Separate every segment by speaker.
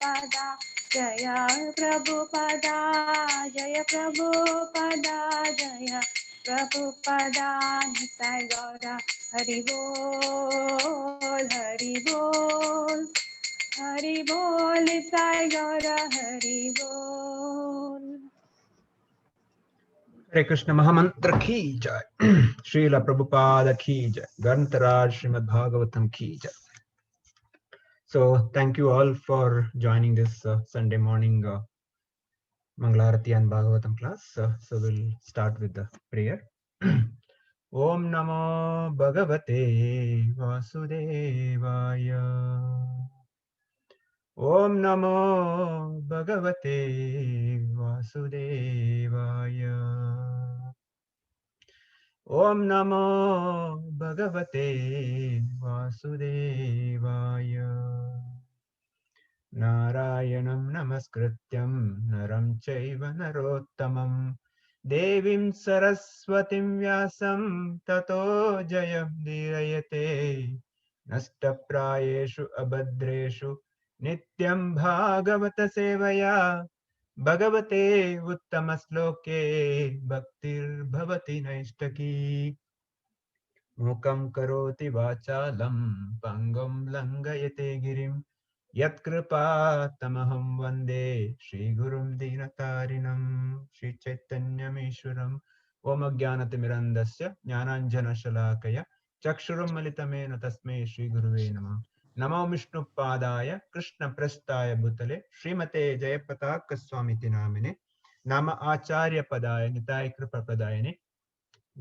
Speaker 1: Prabhupada, Jaya Prabhupada, Jaya Prabhupada, Jaya Prabhupada, Nitai Gaura, Hari Bol, Hari Bol, Hari Bol, Nitai Gaura, Hari Bol.
Speaker 2: Hare Krishna Mahamantra ki jai. Srila Prabhupada ki jai. Grantaraj Srimad Bhagavatam ki jai. So thank you all for joining this Sunday morning Mangalarati and Bhagavatam class. So we'll start with the prayer. Om Namo Bhagavate Vasudevaya. Om Namo Bhagavate Vasudevaya. Om Namo Bhagavate Vasudevaya. Narayanam Namaskrityam Naram Chaiva Narottamam Devim Saraswatim Vyasam Tato Jayam Dirayate Nastaprayeshu Abhadreshu Nityam Bhagavata Sevaya Bhagavate Uttamasloke Bhaktir Bhavati Naistaki Mukam Karoti Vachalam Pangam Langayate Girim Yatkripa Tamaham Vande Shri Gurum Dinatarinam Shri Chaitanyam Ishwaram Om Jnanatimirandasya Jnananjana Shalakaya Chakshuram Malitamena Tasme Shri Guruve Namah Namo Vishnu Padaya Krishna Prastaya Bhutale Srimate Jayapataka Swamiti Namine Nama Acharya Padaya Nitai Kripa Padayane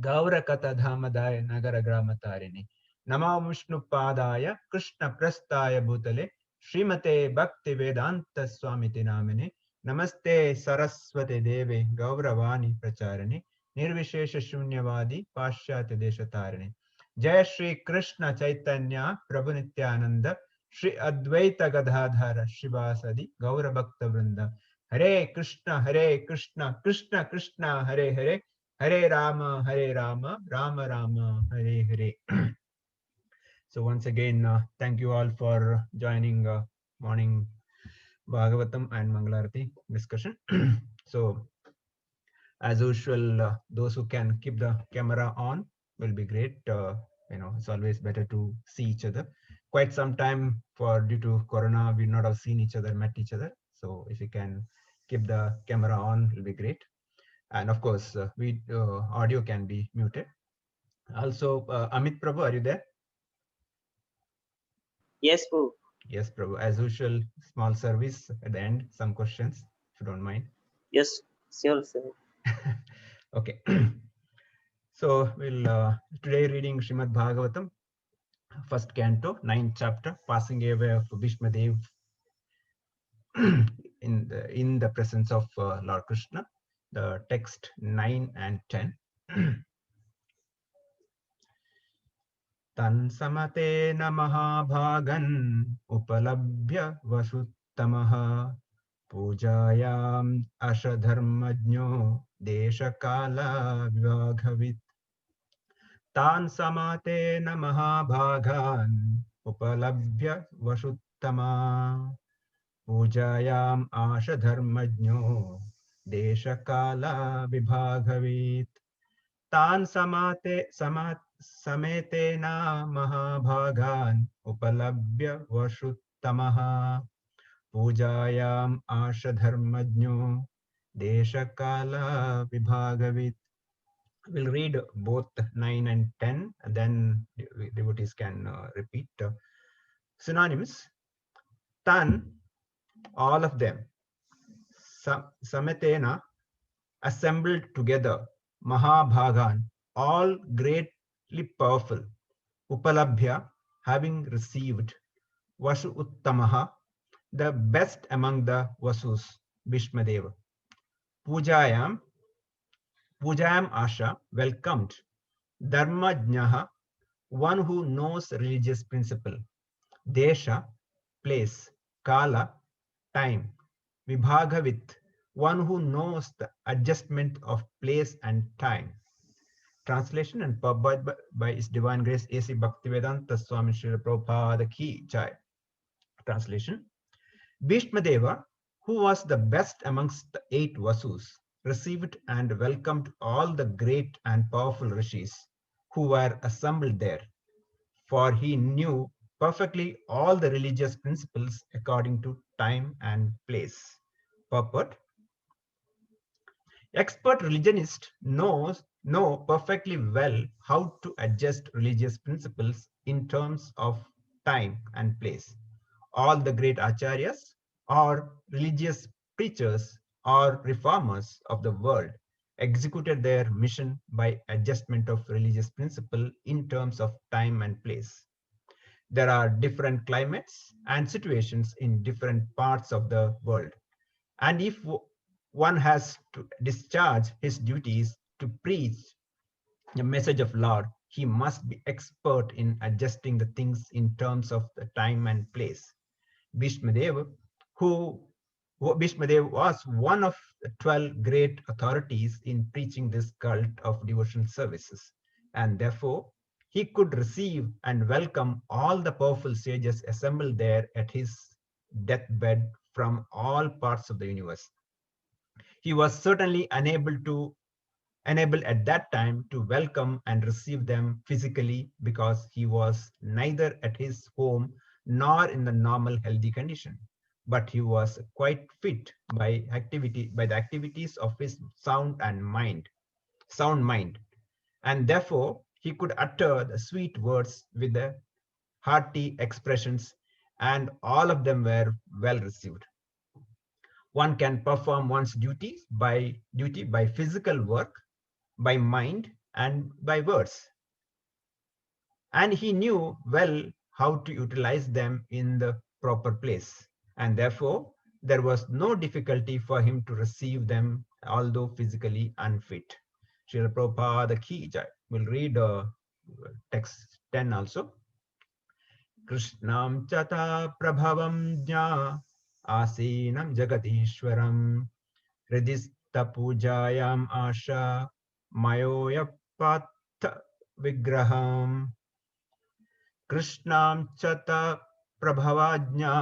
Speaker 2: Gaura Kata Dhamadaya Nagara Gramatarine Namo Vishnu Padaya Krishna Prastaya Bhutale Srimate Bhakti Vedanta Swamiti Namine Namaste Saraswate Deve Gauravani Pracharane Nirvishesha Shunyavadi Pashyate Deshatarane Jai Shri Krishna Chaitanya Prabhu Nityananda Shri Advaita Gadadhara Shivasadi Gaura Bhakta Vrinda Hare Krishna Krishna Krishna Hare Hare Hare Rama Rama Rama Hare Hare. So once again, thank you all for joining morning Bhagavatam and Mangalarati discussion. So as usual, those who can keep the camera on will be great. It's always better to see each other. Quite some time due to Corona, we not have seen each other, met each other. So if you can keep the camera on, it will be great. And of course, audio can be muted. Also, Amit Prabhu, are you there?
Speaker 3: Yes, Prabhu.
Speaker 2: Yes, Prabhu. As usual, small service at the end, some questions, if you don't mind.
Speaker 3: Yes, sure, sir.
Speaker 2: Okay. So we'll today reading Srimad Bhagavatam, first canto, 9th chapter, passing away of Bhishma Dev in the presence of Lord Krishna. The text 9 and 10. Tan samate namaha bhagan upalabhya vasutamaha pujayam ashadharmajno deshakala vivaghavit. Tan samate namaha bhagan upalabhya vasutama pujayam ashadharmajno deshakala vibhaghavit. Tan sametena mahabhagan upalabhya vashuttamaha pujayam ashadharmajno deshakala vibhagavit. We'll read both 9 and 10, and then devotees can repeat. Synonyms: Tan, all of them. Sametena, assembled together. Mahabhagan, all greatly powerful. Upalabhya, having received. Vasu Uttamaha, the best among the Vasus, Bhishmadeva. Pujayam Asha, welcomed. Dharmajnaha, one who knows religious principle. Desha, place. Kala, time. Vibhagavit, one who knows the adjustment of place and time. Translation and published by His Divine Grace A.C. Bhaktivedanta Swami Srila Prabhupada Ki Jai. Translation: Bhishmadeva, who was the best amongst the 8 Vasus, received and welcomed all the great and powerful rishis who were assembled there, for he knew perfectly all the religious principles according to time and place. Purport: expert religionists know perfectly well how to adjust religious principles in terms of time and place. All the great acharyas or religious preachers or reformers of the world executed their mission by adjustment of religious principle in terms of time and place. There are different climates and situations in different parts of the world. And if one has to discharge his duties to preach the message of Lord, he must be expert in adjusting the things in terms of the time and place. Bhishmadev, who Bhishmadev was one of the 12 great authorities in preaching this cult of devotional services, and therefore he could receive and welcome all the powerful sages assembled there at his deathbed from all parts of the universe. He was certainly unable at that time to welcome and receive them physically because he was neither at his home nor in the normal healthy condition, but he was quite fit by the activities of his sound mind, and therefore he could utter the sweet words with the hearty expressions, and all of them were well received. One can perform one's duty by physical work, by mind, and by words. And he knew well how to utilize them in the proper place. And therefore, there was no difficulty for him to receive them, although physically unfit. Srila Prabhupada Ki Jai. We'll read text 10 also. Krishnam chata prabhavam jna asinam jagatishwaram हृदिस्थपूजायाम् आशा मयोऽयपात्थ विग्रहम् कृष्णां च प्रभवाज्ञा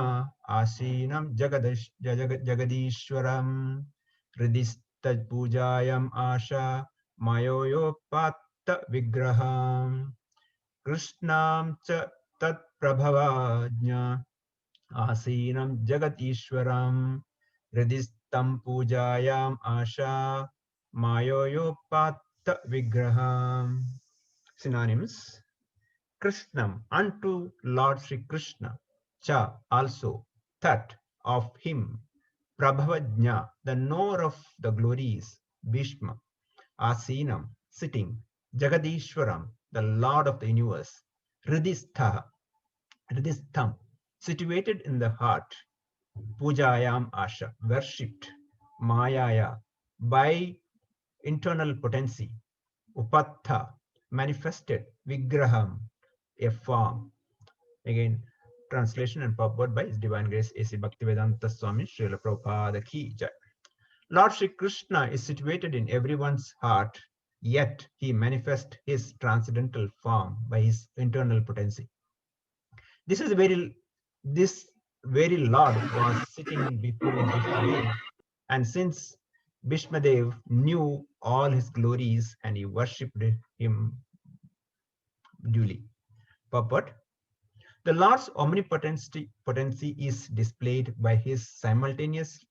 Speaker 2: आसीनं जगदीश्वरम् हृदिस्थपूजायाम् आशा मयोऽयपात्थ विग्रहम् कृष्णां च तत्प्रभवाज्ञा आसीनं जगदीश्वरम् हृदिस्थं पूजायाम् आशा मायोयोपात्त vigraham. Synonyms: Krishnam, unto Lord Sri Krishna; cha, also; that, of him; Prabhavajna, the knower of the glories; Bhishma, Asinam, sitting; Jagadishwaram, the Lord of the universe; Hridistha, Hridistham, situated in the heart; Pujayam Asha, worshipped; Mayaya, by internal potency; Upattha, manifested; Vigraham, a form. Again, translation and purport by His Divine Grace A.C. Bhaktivedanta Swami Srila Prabhupada Ki Jai. Lord Sri Krishna is situated in everyone's heart, yet he manifests his transcendental form by his internal potency. This is this very Lord was sitting before Bhishmadev, and since Bhishmadev knew all his glories and he worshipped him duly. Purport: the Lord's omnipotency is displayed by his simultaneous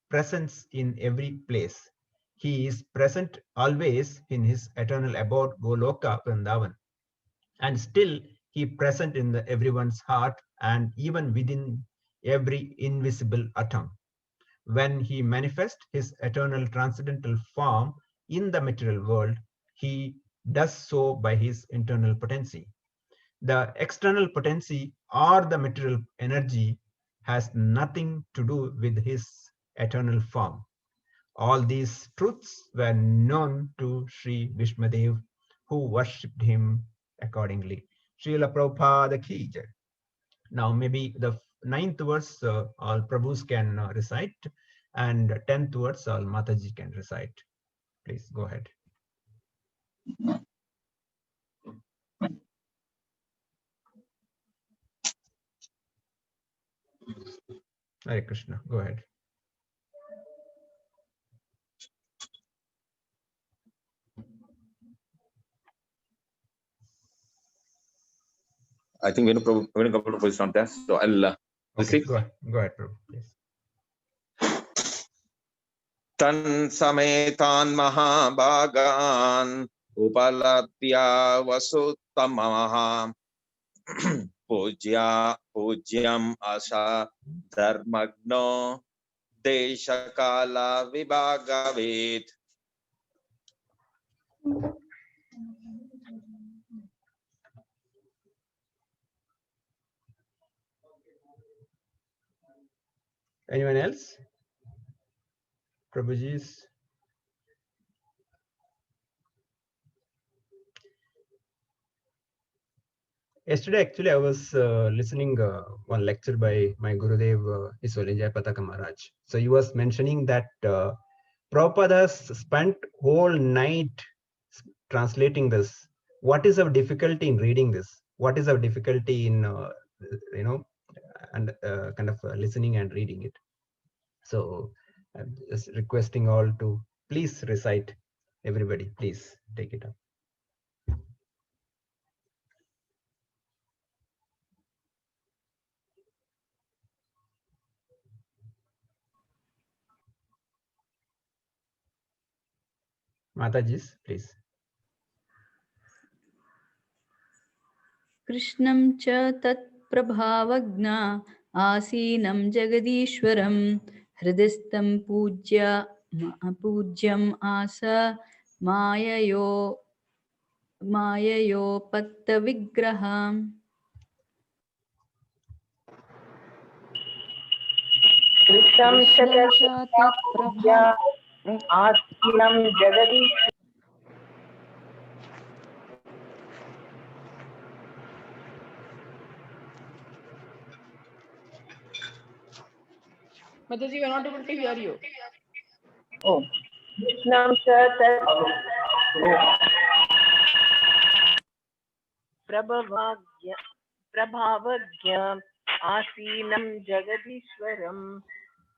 Speaker 2: presence in every place. He is present always in his eternal abode Goloka Vrindavan, and still he present in everyone's heart and even within every invisible atom. When he manifests his eternal transcendental form in the material world, he does so by his internal potency. The external potency or the material energy has nothing to do with his eternal form. All these truths were known to Sri Vishmadev, who worshipped him accordingly. Srila Prabhupada Ki Jai. Now maybe the 9th verse all Prabhus can recite, and 10th verse all Mataji can recite. Please go ahead. Hare Krishna. Go ahead.
Speaker 4: I think Prabhu is not there, so I'll
Speaker 2: Okay,
Speaker 4: receive.
Speaker 2: go ahead, Prabhu, please.
Speaker 4: Tan sametan mahabhagan upalapya vasutamaha pugyam asha dharmagno deshakala vibhagavet.
Speaker 2: Anyone else? Prabhuji's. Yesterday, actually, I was listening one lecture by my Gurudev, Isolinjay Pataka Maharaj. So he was mentioning that Prabhupada has spent whole night translating this. What is our difficulty in reading this? What is our difficulty in, and kind of listening and reading it? So I'm just requesting all to please recite. Everybody, please take it up. Matajis, please.
Speaker 5: कृष्णं च तत्प्रभावज्ञा आसीनं जगदीश्वरं हृदयस्थं पूज्यम् आस माययोपत्तविग्रहम्
Speaker 6: कृष्णं च तत्प्रभावज्ञा आसीनं Jagdish
Speaker 7: Mataji, we are not able to hear you.
Speaker 6: Oh, कृष्णं च प्रभावज्ञ आसीनं जगदीश्वरं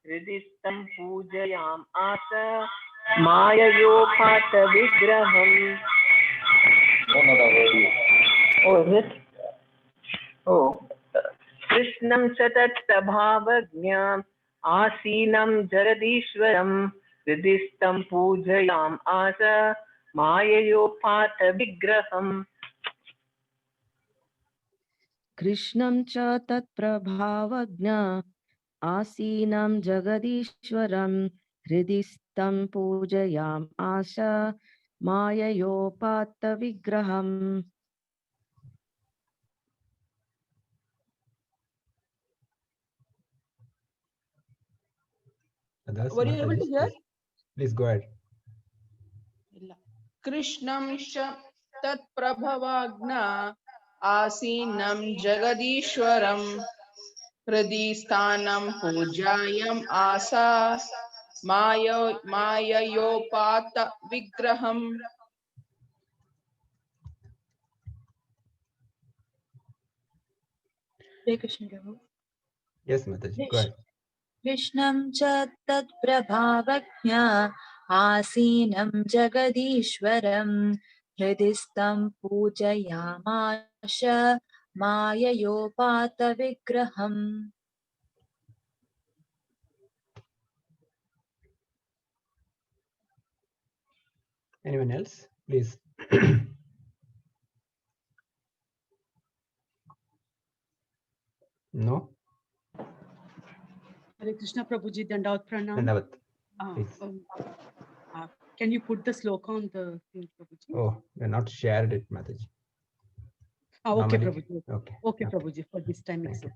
Speaker 6: हृदिस्थं पूजयाम आस माययोपातविग्रहम्. Oh, is it? Oh, कृष्णं च तत्प्रभावज्ञ आसीनं जगदीश्वरं हृदिस्थं पूजयाम आस माययोपातविग्रहम्.
Speaker 8: कृष्णं च तत्प्रभावज्ञ आसीनं जगदीश्वरं हृदि स्तं पूजयाम आश माययोपात्तविग्रहम्.
Speaker 2: Others,
Speaker 7: Were you able to
Speaker 2: Matajis,
Speaker 7: hear?
Speaker 2: please go ahead.
Speaker 7: Krishnam tat prabhavagna asinam jagadishwaram hridisthanam pujayam asa mayayopata vigraham.
Speaker 2: Yes, Mataji, go ahead.
Speaker 1: कृष्णं च तत्प्रभावज्ञा आसीनं जगदीश्वरं हृदिस्थं पूजयामाश माययोपातविग्रहम्.
Speaker 2: Anyone else, please? No?
Speaker 9: Hare Krishna Prabhuji, Dandavat Pranam.
Speaker 2: Dandavat,
Speaker 9: Ah,
Speaker 2: please.
Speaker 9: Can you put the sloka on the thing, Prabhuji?
Speaker 2: Oh, you're not shared it, Mataji.
Speaker 9: Okay,
Speaker 2: Normally,
Speaker 9: Prabhuji. Okay, Prabhuji, for this time it's
Speaker 2: Thank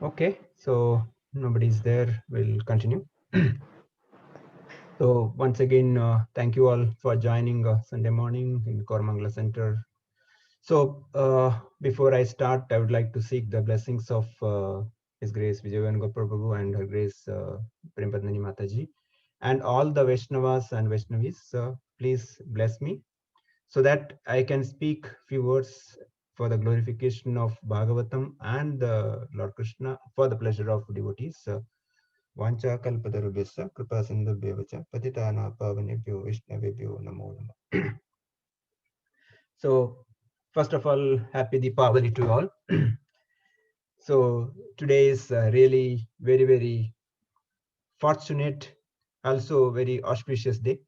Speaker 9: okay.
Speaker 2: Okay, so nobody's there. We'll continue. So once again, thank you all for joining Sunday morning in Koramangala Center. So before I start, I would like to seek the blessings of His Grace Vijayan Gopal Prabhu and Her Grace Prempadnani Mataji and all the Vaishnavas and Vaishnavis. Please bless me so that I can speak few words for the glorification of Bhagavatam and the Lord Krishna, for the pleasure of devotees. Vancha kalpatarubhyasya kripa sindhubhyev cha patitana pavanebhyo Vaishnavebhyo namo namah. So, first of all, happy Deepavali to all. So, today is really very fortunate, also very auspicious day.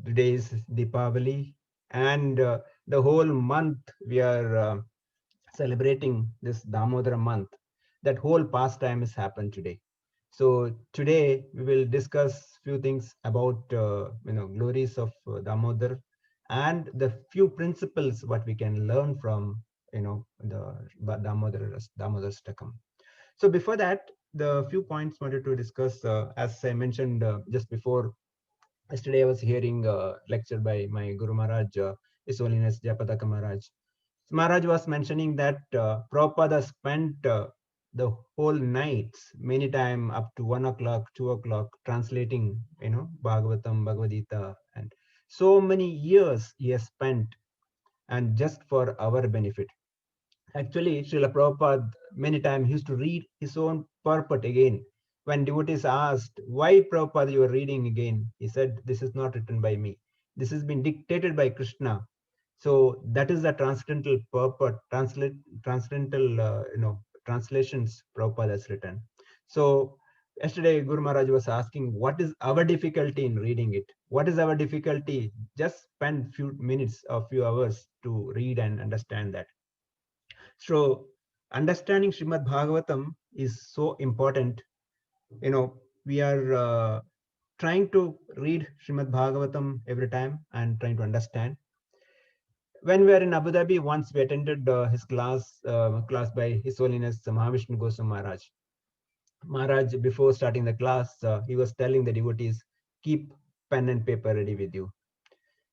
Speaker 2: Today is Deepavali, and the whole month we are celebrating this Damodara month. That whole pastime has happened today. So today we will discuss few things about glories of Damodar and the few principles what we can learn from the Damodar Stakam. So before that, the few points wanted to discuss, as I mentioned just before. Yesterday I was hearing a lecture by my Guru Maharaj, His Holiness Jayapataka Maharaj. Maharaj was mentioning that Prabhupada spent the whole nights, many time up to 1 o'clock, 2 o'clock, translating, Bhagavatam, Bhagavad Gita, and so many years he has spent, and just for our benefit. Actually, Srila Prabhupada many times used to read his own purport again. When devotees asked, why Prabhupada you are reading again? He said, this is not written by me. This has been dictated by Krishna. So that is the transcendental purport, transcendental, translations Prabhupada has written. So yesterday Guru Maharaj was asking, what is our difficulty in reading it? What is our difficulty? Just spend few minutes or few hours to read and understand that. So understanding Srimad Bhagavatam is so important. We are trying to read Srimad Bhagavatam every time and trying to understand. When we were in Abu Dhabi, once we attended his class by His Holiness Mahavishnu Goswami Maharaj. Maharaj, before starting the class, he was telling the devotees, keep pen and paper ready with you.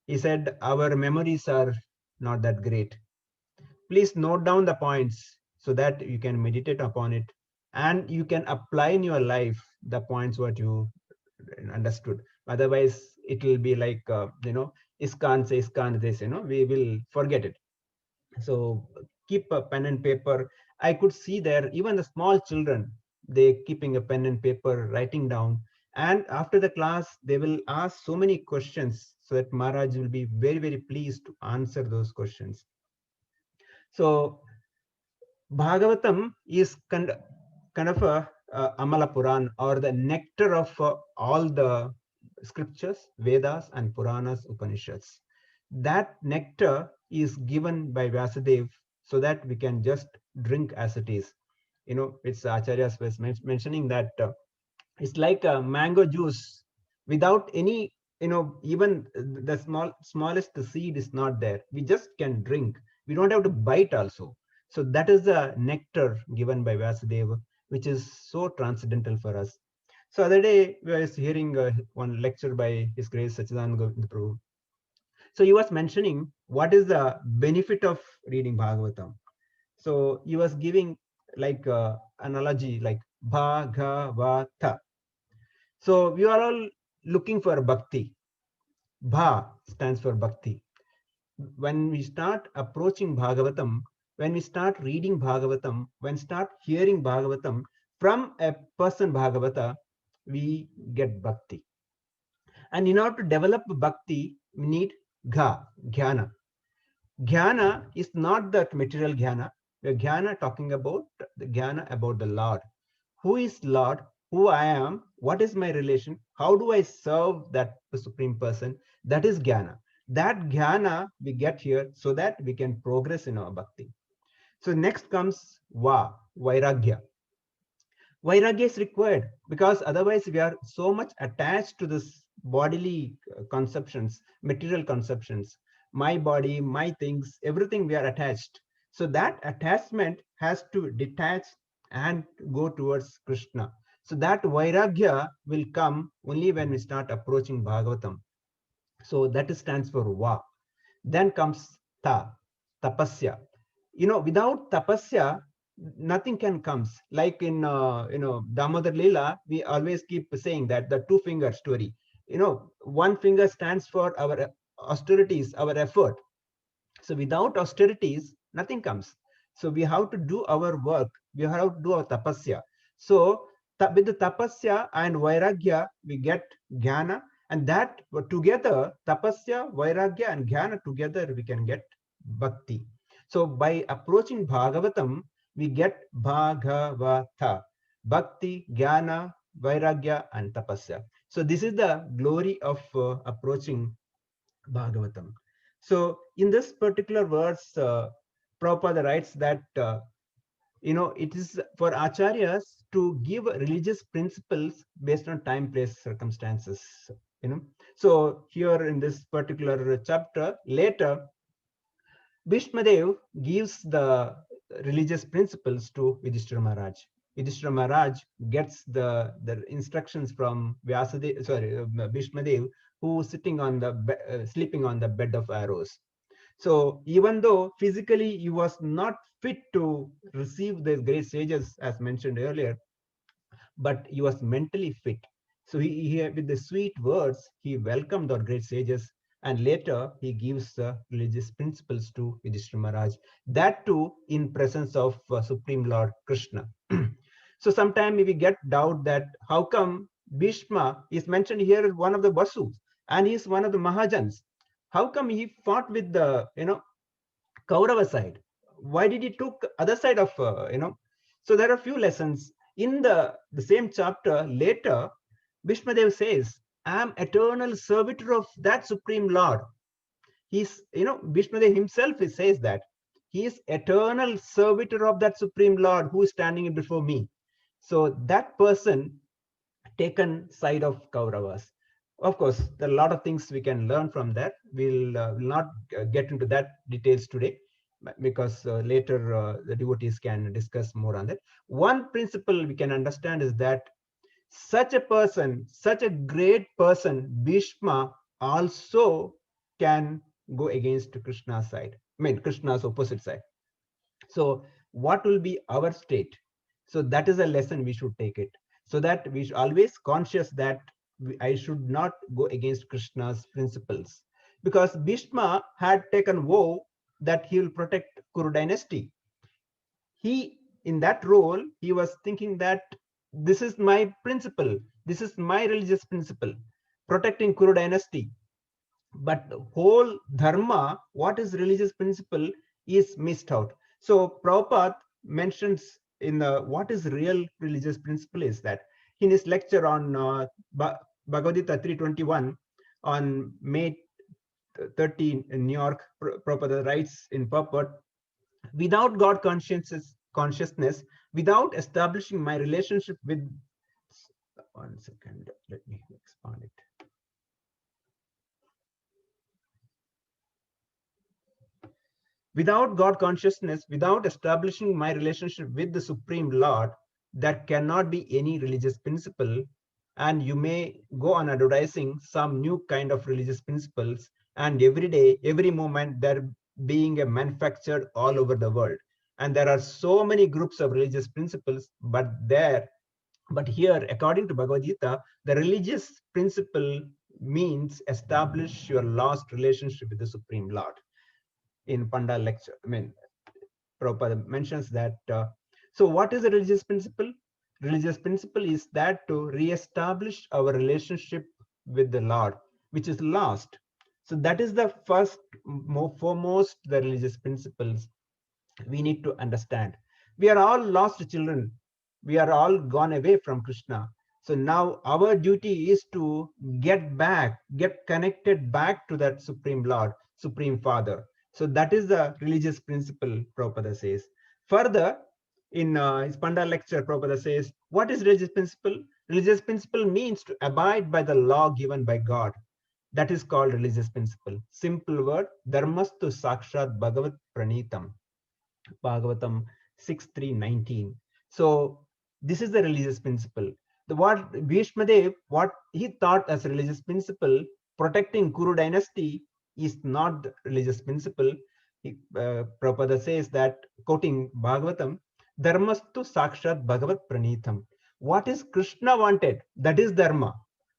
Speaker 2: He said, our memories are not that great. Please note down the points so that you can meditate upon it and you can apply in your life the points what you understood. Otherwise, it will be like, ISKCON says, ISKCON this, we will forget it. So keep a pen and paper. I could see there, even the small children, they keeping a pen and paper, writing down. And after the class, they will ask so many questions so that Maharaj will be very pleased to answer those questions. So Bhagavatam is kind of a Amala Puran, or the nectar of all the scriptures, Vedas and Puranas, Upanishads. That nectar is given by Vyasadeva so that we can just drink as it is. It's Acharyas was mentioning that it's like a mango juice without any, even the smallest seed is not there. We just can drink. We don't have to bite also. So that is the nectar given by Vyasadeva, which is so transcendental for us. So other day I was hearing one lecture by His Grace Sachidananda Govinda Prabhu. So he was mentioning what is the benefit of reading Bhagavatam. So he was giving like analogy like Bhagavata. So we are all looking for bhakti. Bha stands for bhakti. When we start approaching Bhagavatam, when we start reading Bhagavatam, when start hearing Bhagavatam from a person Bhagavata, we get bhakti. And in order to develop bhakti, we need jnana. Jnana is not that material jnana. The jnana talking about the jnana about the Lord. Who is Lord? Who I am? What is my relation? How do I serve that Supreme Person? That is jnana. That jnana we get here so that we can progress in our bhakti. So next comes vairagya. Vairagya is required because otherwise we are so much attached to this bodily conceptions, material conceptions, my body, my things, everything we are attached. So that attachment has to detach and go towards Krishna. So that vairagya will come only when we start approaching Bhagavatam. So that stands for va. Then comes tapasya. Without tapasya, nothing can comes. Like in Damodar Leela, we always keep saying that the two finger story. One finger stands for our austerities, our effort. So without austerities, nothing comes. So we have to do our work. We have to do our tapasya. So with the tapasya and vairagya, we get jnana, and that together, tapasya, vairagya, and jnana together, we can get bhakti. So by approaching Bhagavatam, we get Bhagavata, bhakti, jnana, vairagya, and tapasya. So this is the glory of approaching Bhagavatam. So in this particular verse, Prabhupada writes that it is for acharyas to give religious principles based on time, place, circumstances. So here in this particular chapter, later Bhishmadev gives the religious principles to Yudhishthira Maharaj. Yudhishthira Maharaj gets the instructions from Bhishmadev, who is sitting on the sleeping on the bed of arrows. So even though physically he was not fit to receive the great sages as mentioned earlier, but he was mentally fit. So he with the sweet words, he welcomed our great sages, and later he gives religious principles to Yudhishthira Maharaj. That too in presence of Supreme Lord Krishna. So sometimes we get doubt that how come Bhishma is mentioned here as one of the Vasus, and he is one of the Mahajans. How come he fought with the Kaurava side? Why did he took other side of So there are few lessons in the same chapter. Later, Bhishmadev says, "I am eternal servitor of that Supreme Lord." He's Bhishmadev himself says that he is eternal servitor of that Supreme Lord who is standing before me. So that person taken side of Kauravas. Of course, there are a lot of things we can learn from that. We'll not get into that details today, because later the devotees can discuss more on that. One principle we can understand is that such a person, such a great person, Bhishma, also can go against Krishna's side. I mean, Krishna's opposite side. So what will be our state? So that is a lesson we should take it. So that we should always conscious that I should not go against Krishna's principles. Because Bhishma had taken vow that he will protect Kuru dynasty. He, in that role, he was thinking that this is my principle, this is my religious principle, protecting Kuru dynasty. But the whole dharma, what is religious principle, is missed out. So Prabhupada mentions in the what is real religious principle is that in his lecture on Bhagavad Gita 321 on May 13 in New York, Prabhupada writes in purport, without God consciousness, without establishing my relationship with, one second, let me expand it. Without God consciousness, without establishing my relationship with the Supreme Lord, there cannot be any religious principle. And you may go on advertising some new kind of religious principles, and every day, every moment, they're being manufactured all over the world. And there are so many groups of religious principles, but here, according to Bhagavad Gita, the religious principle means establish your lost relationship with the Supreme Lord. In Panda lecture, I mean, Prabhupada mentions that. So what is a religious principle? Religious principle is that to re-establish our relationship with the Lord, which is lost. So that is the first, foremost, the religious principles we need to understand. We are all lost children. We are all gone away from Krishna. So now our duty is to get back, get connected back to that Supreme Lord, Supreme Father. So that is the religious principle, Prabhupada says. Further, in his Panda lecture, Prabhupada says, what is religious principle? Religious principle means to abide by the law given by God. That is called religious principle. Simple word, dharmastu sakshat bhagavat pranitam. Bhagavatam 6:3-19. So this is the religious principle. What Bhishmadev, what he thought as religious principle, protecting Kuru dynasty, is not the religious principle. Prabhupada says that, quoting Bhagavatam, Dharmastu Sakshat Bhagavat Pranitham. What is Krishna wanted, that is Dharma.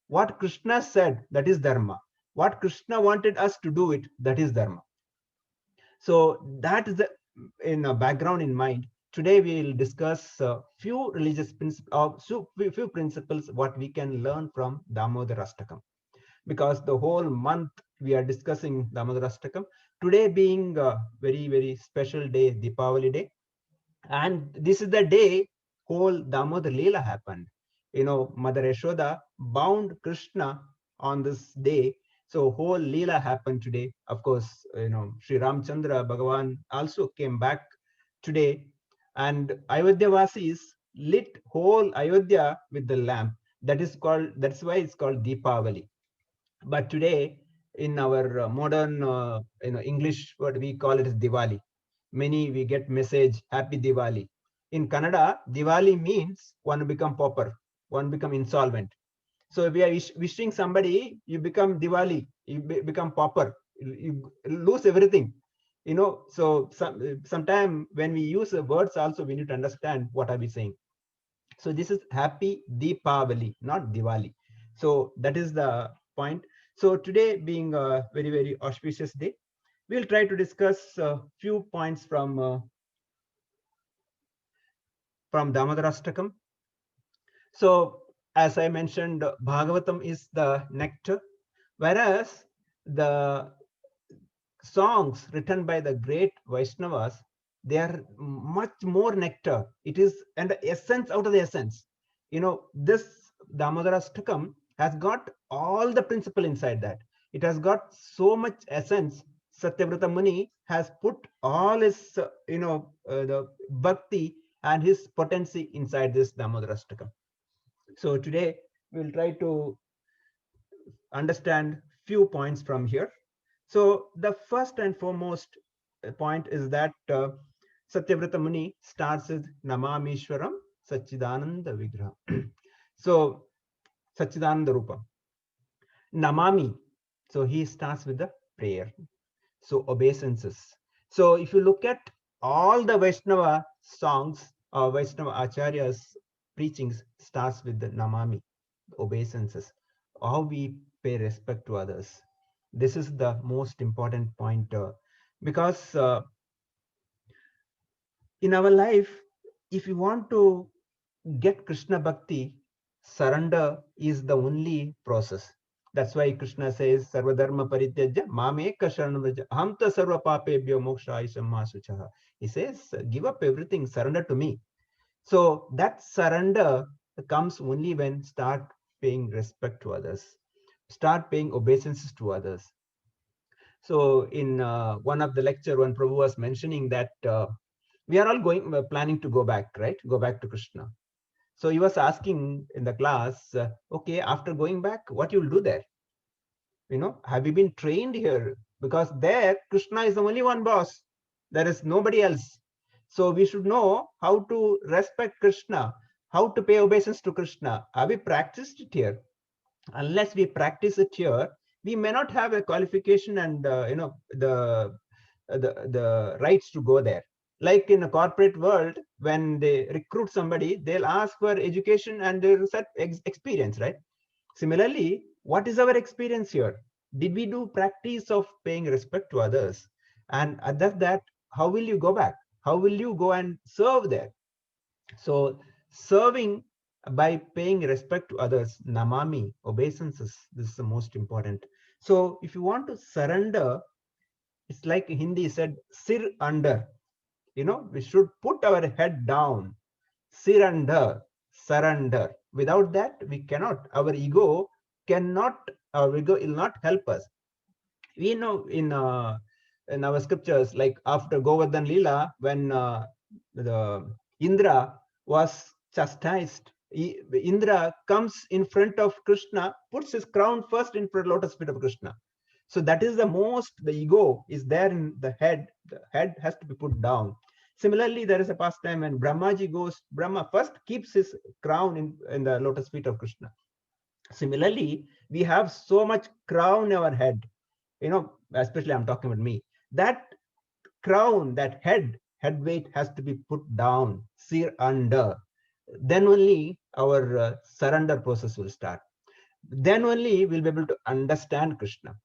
Speaker 2: What Krishna said, that is Dharma. What Krishna wanted us to do it, that is Dharma. So that is the in a background in mind, today we will discuss few religious principles, few principles what we can learn from Damodarastakam, because the whole month we are discussing Damodarastakam. Today being a very, very special day, Deepavali day, and this is the day whole Damodar Leela happened. Mother Yashoda bound Krishna on this day. So whole Leela happened today. Of course, Sri Ramchandra Bhagavan also came back today. And Ayodhya Vasis lit whole Ayodhya with the lamp. That's why it's called Deepavali. But today, in our modern English word, we call it as Diwali. Many we get message Happy Diwali. In Kannada, Diwali means one become pauper, one become insolvent. So if we are wishing somebody, you become Diwali, you become pauper, you lose everything. So sometime when we use words also, we need to understand what are we saying. So this is Happy Deepavali, not Diwali. So that is the point. So today being a very, very auspicious day, we'll try to discuss a few points from Damodarastakam. So as I mentioned, Bhagavatam is the nectar, whereas the songs written by the great Vaishnavas, they are much more nectar. It is and the essence out of the essence. This Damodarastakam has got all the principle inside that. It has got so much essence. Satyavrata Muni has put all his, the bhakti and his potency inside this Damodarastakam. So today we'll try to understand few points from here. So the first and foremost point is that Satyavrata Muni starts with Namamishwaram Sachidananda Vigraha. So Sachidananda Rupa. Namami. So he starts with the prayer. So obeisances. So if you look at all the Vaishnava songs or Vaishnava Acharyas preachings starts with the Namami, obeisances, how we pay respect to others. This is the most important point because in our life, if you want to get Krishna Bhakti, surrender is the only process. That's why Krishna says, Sarvadharma Parityajya Mameka Sharanam Hamta Sarva Papebhyo Mokshayisham Masuchaha. He says, give up everything, surrender to me. So that surrender comes only when start paying respect to others, start paying obeisances to others. So in one of the lecture, when Prabhu was mentioning that we are all planning to go back, right? Go back to Krishna. So he was asking in the class, okay, after going back, what you'll do there? Have you been trained here? Because there, Krishna is the only one boss. There is nobody else. So we should know how to respect Krishna, how to pay obeisance to Krishna. Have we practiced it here? Unless we practice it here, we may not have a qualification and the rights to go there. Like in a corporate world, when they recruit somebody, they'll ask for education and their experience, right? Similarly, what is our experience here? Did we do practice of paying respect to others? And other that, how will you go back? How will you go and serve there? So serving by paying respect to others, namami, obeisances, this is the most important. So if you want to surrender, it's like Hindi said, sir under. We should put our head down, sir under, surrender. Without that, we cannot. Our ego will not help us. We know in our scriptures, like after Govardhan Leela, when the Indra was chastised, Indra comes in front of Krishna, puts his crown first in front of lotus feet of Krishna. So that is the ego is there in the head. The head has to be put down. Similarly, there is a pastime when Brahma first keeps his crown in the lotus feet of Krishna. Similarly, we have so much crown in our head, especially I'm talking about me. That crown, that head weight has to be put down, sear under. Then only our surrender process will start. Then only we'll be able to understand Krishna.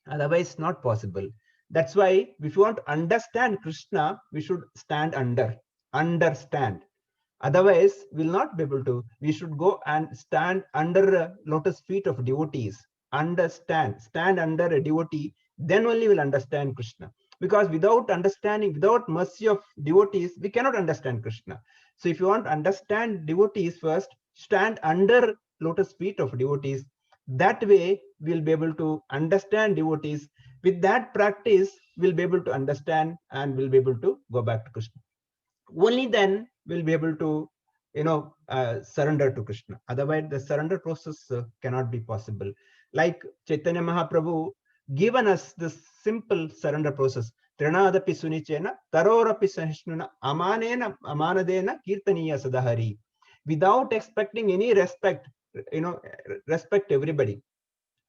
Speaker 2: Otherwise, not possible. That's why if you want to understand Krishna, we should stand under, understand. Otherwise, we'll not be able to. We should go and stand under the lotus feet of devotees. Understand, stand under a devotee, then only we'll understand Krishna. Because without understanding, without mercy of devotees, we cannot understand Krishna. So if you want to understand devotees first, stand under lotus feet of devotees. That way, we'll be able to understand devotees. With that practice, we'll be able to understand and we'll be able to go back to Krishna. Only then we'll be able to surrender to Krishna. Otherwise the surrender process cannot be possible. Like Chaitanya Mahaprabhu given us this simple surrender process. Trinadapi sunichena tarorapi sahishnuna amanena amanadena kirtaniya sadahari. Without expecting any respect, respect everybody,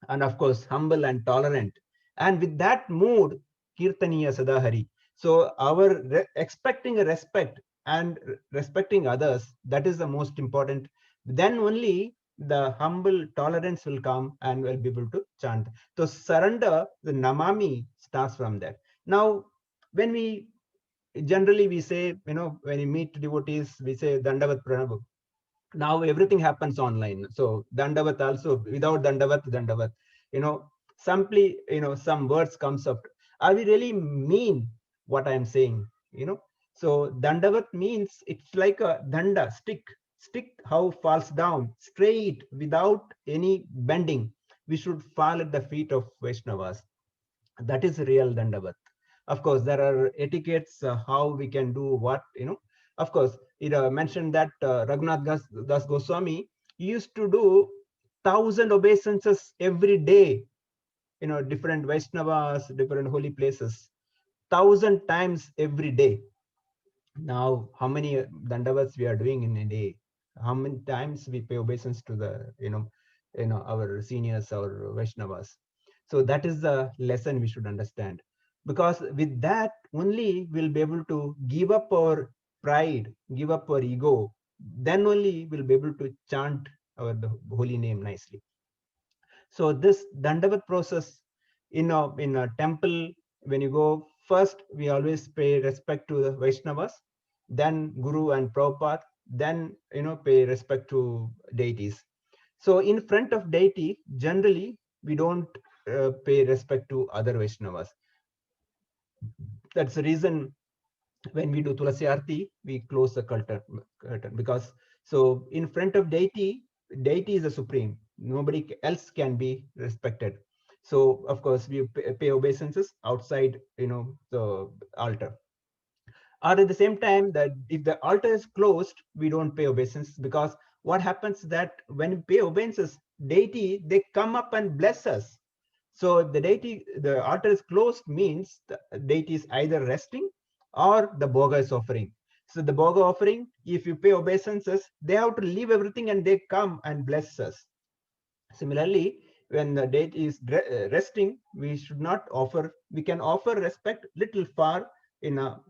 Speaker 2: and of course humble and tolerant, and with that mood kirtaniya sadahari. So our expecting a respect and respecting others, that is the most important. Then only the humble tolerance will come and we'll be able to chant. So surrender, the namami starts from that. Now when we generally we say, when we meet devotees, we say dandavat pranam. Now everything happens online. So dandavat also, without dandavat, simply, some words comes up. Are we really mean what I am saying? So dandavat means it's like a danda, stick how falls down straight without any bending. We should fall at the feet of Vaishnavas. That is real dandavat. Of course there are etiquettes, how we can do what. Of course it mentioned that Raghunath Das Goswami used to do 1,000 obeisances every day, different Vaishnavas, different holy places, 1,000 times every day. Now how many dandavats we are doing in a day? How many times we pay obeisance to the our seniors, our Vaishnavas? So that is the lesson we should understand, because with that only we'll be able to give up our pride, give up our ego. Then only we'll be able to chant the holy name nicely. So this dandavat process in a temple, when you go, first we always pay respect to the Vaishnavas, then Guru and Prabhupada, then pay respect to deities. So in front of deity, generally we don't pay respect to other Vaishnavas. That's the reason when we do Tulasi Arti, we close the curtain, because so in front of deity, deity is the supreme. Nobody else can be respected. So of course we pay obeisances outside, the altar. Or at the same time, that if the altar is closed, we don't pay obeisance, because what happens that when we pay obeisance, deity, they come up and bless us. So if the altar is closed, means the deity is either resting or the bhoga is offering. So the bhoga offering, if you pay obeisances, they have to leave everything and they come and bless us. Similarly, when the deity is resting, we should not offer. We can offer respect little far, in a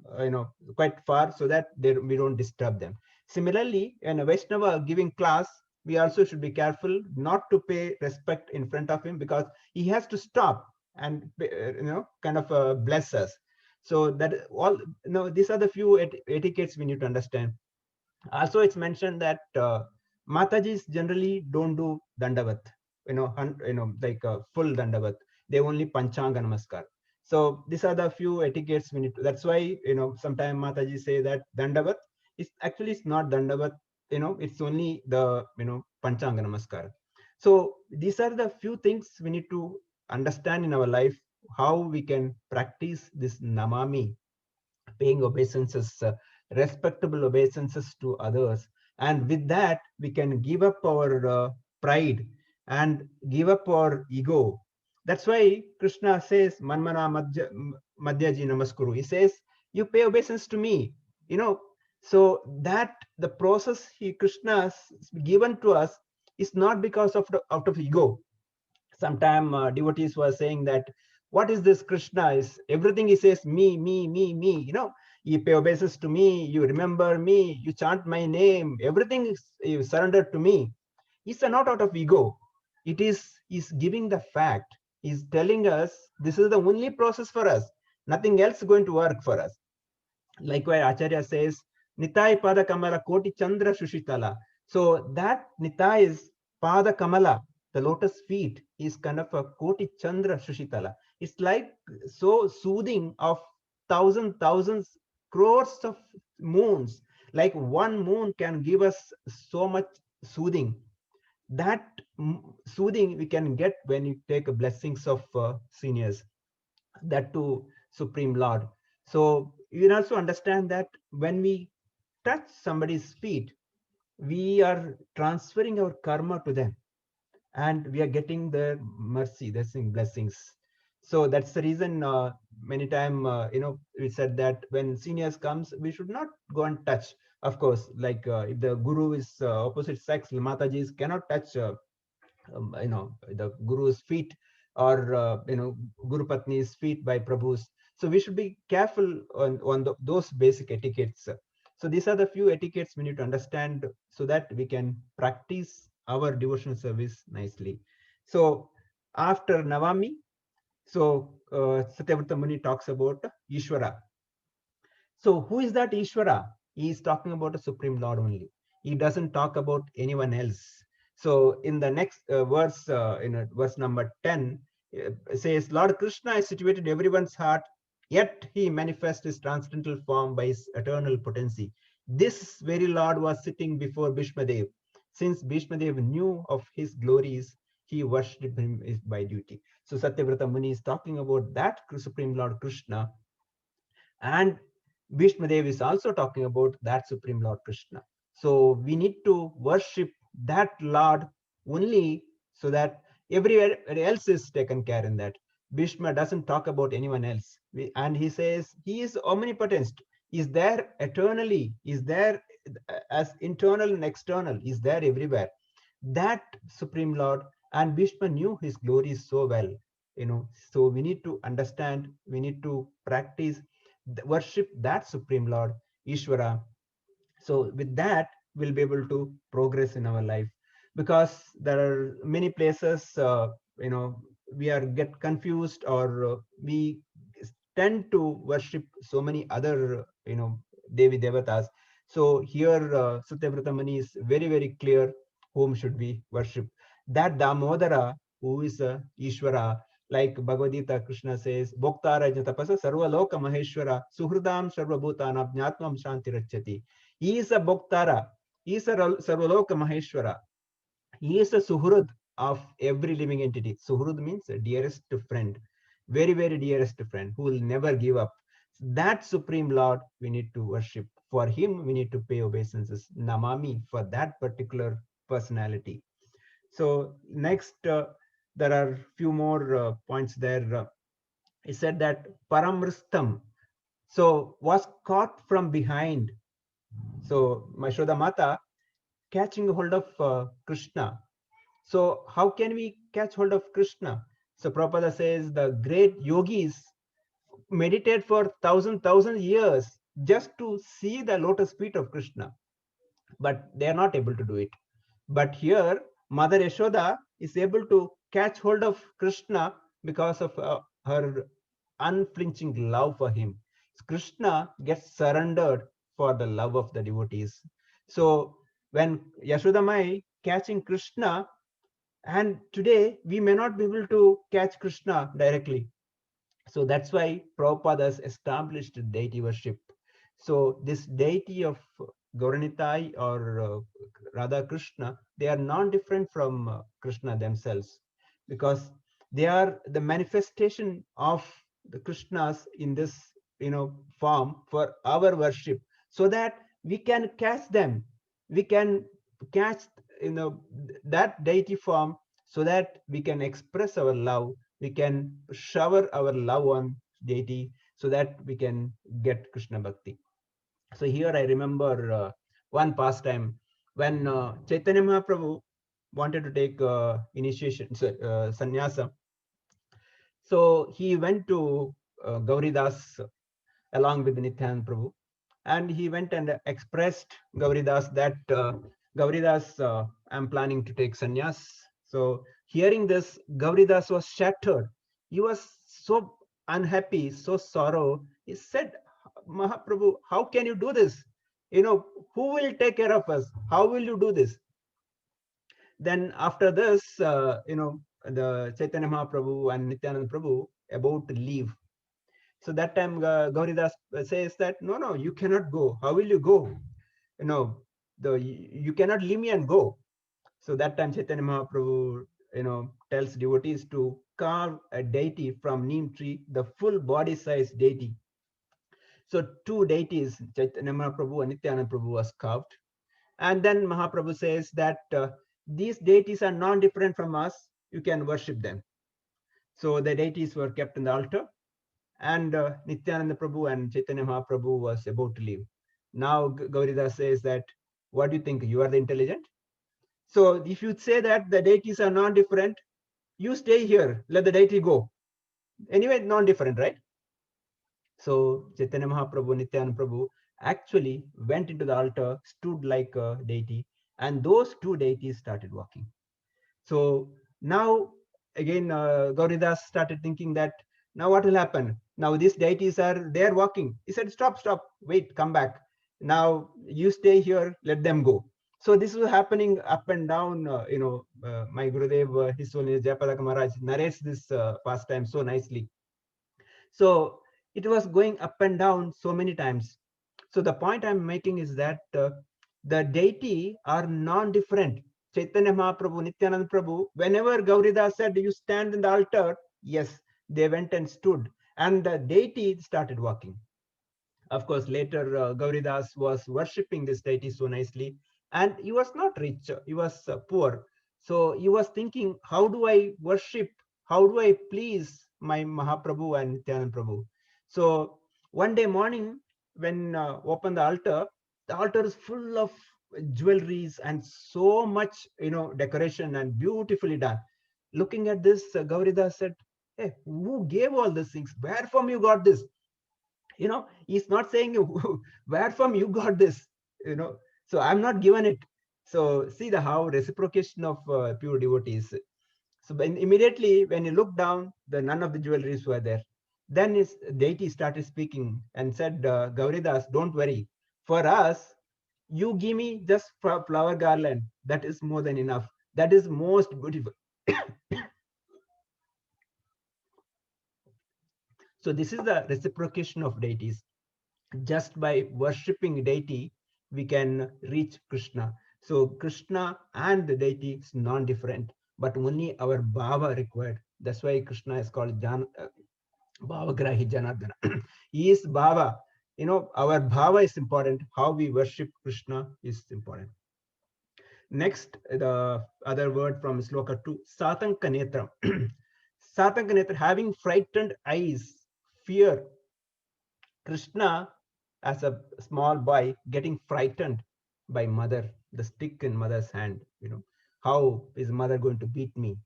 Speaker 2: quite far, so that we don't disturb them. Similarly, when a Vaishnava giving class, we also should be careful not to pay respect in front of him, because he has to stop and kind of bless us. So that all, these are the few etiquettes we need to understand. Also it's mentioned that Matajis generally don't do dandavat, like a full dandavat. They only panchanga namaskar. So these are the few etiquettes we need to, that's why sometimes Mataji say that dandavat is actually, it's not dandavat, it's only the panchanga namaskar. So these are the few things we need to understand in our life, how we can practice this namami, paying obeisances, respectable obeisances to others. And with that, we can give up our pride and give up our ego. That's why Krishna says, Manmana Madhyaji Namaskuru. He says, you pay obeisance to me. So that the process Krishna's given to us is not because of out of ego. Sometime devotees were saying that, what is this Krishna? Is everything he says, me, me, me, me. You pay obeisance to me, you remember me, you chant my name, everything is you surrender to me. It's not out of ego. It is giving the fact. He's telling us this is the only process for us. Nothing else is going to work for us. Likewise, Acharya says, Nitai Pada Kamala Koti Chandra Shushitala. So that Nitai is Pada Kamala, the lotus feet, is kind of a Koti Chandra Shushitala. It's like so soothing of thousands, crores of moons. Like one moon can give us so much soothing. That soothing we can get when you take blessings of seniors, that to Supreme Lord. So you can also understand that when we touch somebody's feet, we are transferring our karma to them, and we are getting their mercy, their blessings. So that's the reason many times we said that when seniors comes, we should not go and touch. Of course, like if the guru is opposite sex, Matajis cannot touch the guru's feet, or Guru Patni's feet by Prabhu's. So we should be careful on those basic etiquettes. So these are the few etiquettes we need to understand so that we can practice our devotional service nicely. So after Navami, so Satyavrata Muni talks about Ishvara. So who is that Ishvara? He is talking about a Supreme Lord only. He doesn't talk about anyone else. So in the next verse, verse number 10, says, Lord Krishna is situated in everyone's heart, yet he manifests his transcendental form by his eternal potency. This very Lord was sitting before Bhishmadev. Since Bhishmadev knew of his glories, he worshipped him by duty. So Satyavrata Muni is talking about that Supreme Lord Krishna, and Bhishmadev is also talking about that Supreme Lord Krishna. So we need to worship that Lord only, so that everywhere else is taken care in that. Bhishma doesn't talk about anyone else. And he says he is omnipotent, is there eternally, is there as internal and external, is there everywhere. That Supreme Lord, and Bhishma knew his glories so well. So we need to understand, we need to practice, worship that Supreme Lord, Ishvara. So with that, we'll be able to progress in our life, because there are many places, we are get confused, or we tend to worship so many other, Devi Devatas. So here, Satyavrata Muni is very, very clear whom should we worship. That Damodara, who is Ishvara, like Bhagavad Gita, Krishna says, Bhoktara Jatapasa Sarva Loka Maheshwara Suhridam Sarva Bhutanam Jnatvam Shanti Rachyati. He is a Bhoktara, he is a Sarvaloka Maheshwara. He is a Suhrud of every living entity. Suhrud means dearest friend, very, very dearest friend, who will never give up. That Supreme Lord we need to worship. For him, we need to pay obeisances. Namami for that particular personality. So next, there are few more points there. He said that Paramristam, so was caught from behind. So Mashoda Mata catching hold of Krishna. So how can we catch hold of Krishna? So Prabhupada says the great yogis meditate for thousand years just to see the lotus feet of Krishna, but they are not able to do it. But here, Mother Yashoda is able to catch hold of Krishna because of her unflinching love for him. Krishna gets surrendered for the love of the devotees. So when Yashoda Mai catching Krishna, and today we may not be able to catch Krishna directly. So that's why Prabhupada has established deity worship. So this deity of Gauranitai or Radha Krishna, they are non-different from Krishna themselves, because they are the manifestation of the Krishnas in this form for our worship, so that we can catch them, we can catch that deity form, so that we can express our love, we can shower our love on deity, so that we can get Krishna Bhakti. So here I remember one pastime when Chaitanya Mahaprabhu wanted to take initiation, sannyasa. So he went to Gauridas along with Nityananda Prabhu, and he went and expressed Gauridas that Gauridas, I'm planning to take sannyas. So hearing this, Gauridas was shattered. He was so unhappy, so sorrow. He said, Mahaprabhu, how can you do this? You know, who will take care of us? How will you do this? Then after this, the Chaitanya Mahaprabhu and Nityananda Prabhu about to leave. So that time Gauridas says that, no, you cannot go. How will you go? You know, you cannot leave me and go. So that time Chaitanya Mahaprabhu, tells devotees to carve a deity from neem tree, the full body size deity. So two deities, Chaitanya Mahaprabhu and Nityananda Prabhu, was carved. And then Mahaprabhu says that these deities are non-different from us. You can worship them. So the deities were kept in the altar, and Nityananda Prabhu and Chaitanya Mahaprabhu was about to leave. Now Gauridas says that, what do you think? You are the intelligent? So if you say that the deities are non-different, you stay here, let the deity go. Anyway, non-different, right? So Chaitanya Mahaprabhu, Nityananda Prabhu actually went into the altar, stood like a deity, and those two deities started walking. So now again, Gauridas started thinking that now what will happen? Now these deities are there walking. He said, stop, wait, come back. Now you stay here, let them go. So this was happening up and down. My Gurudev, His Holiness Jayapadaka Maharaj, narrates this pastime so nicely. So it was going up and down so many times. So the point I'm making is that the deity are non-different. Chaitanya Mahaprabhu, Nityananda Prabhu, whenever Gauridas said, you stand in the altar, yes, they went and stood, and the deity started walking. Of course, later Gauridas was worshipping this deity so nicely, and he was not rich, he was poor. So he was thinking, how do I worship? How do I please my Mahaprabhu and Nityananda Prabhu? So one day morning, when opened the altar is full of jewelries and so much, decoration and beautifully done. Looking at this, Gauridas said, hey, who gave all these things? Where from you got this? He's not saying where from you got this, so I'm not given it. So see the how reciprocation of pure devotees. So immediately when you look down, the none of the jewelries were there. Then his deity started speaking and said, Gauridas, don't worry, for us you give me just flower garland, that is more than enough, that is most beautiful. So this is the reciprocation of deities. Just by worshipping deity, we can reach Krishna. So Krishna and the deity is non-different, but only our bhava required. That's why Krishna is called Bhavagrahi Janardana. He is bhava. Our bhava is important. How we worship Krishna is important. Next, the other word from Sloka 2, Satanka Netra. Satanka Netra, having frightened eyes, fear. Krishna, as a small boy, getting frightened by mother, the stick in mother's hand, how is mother going to beat me?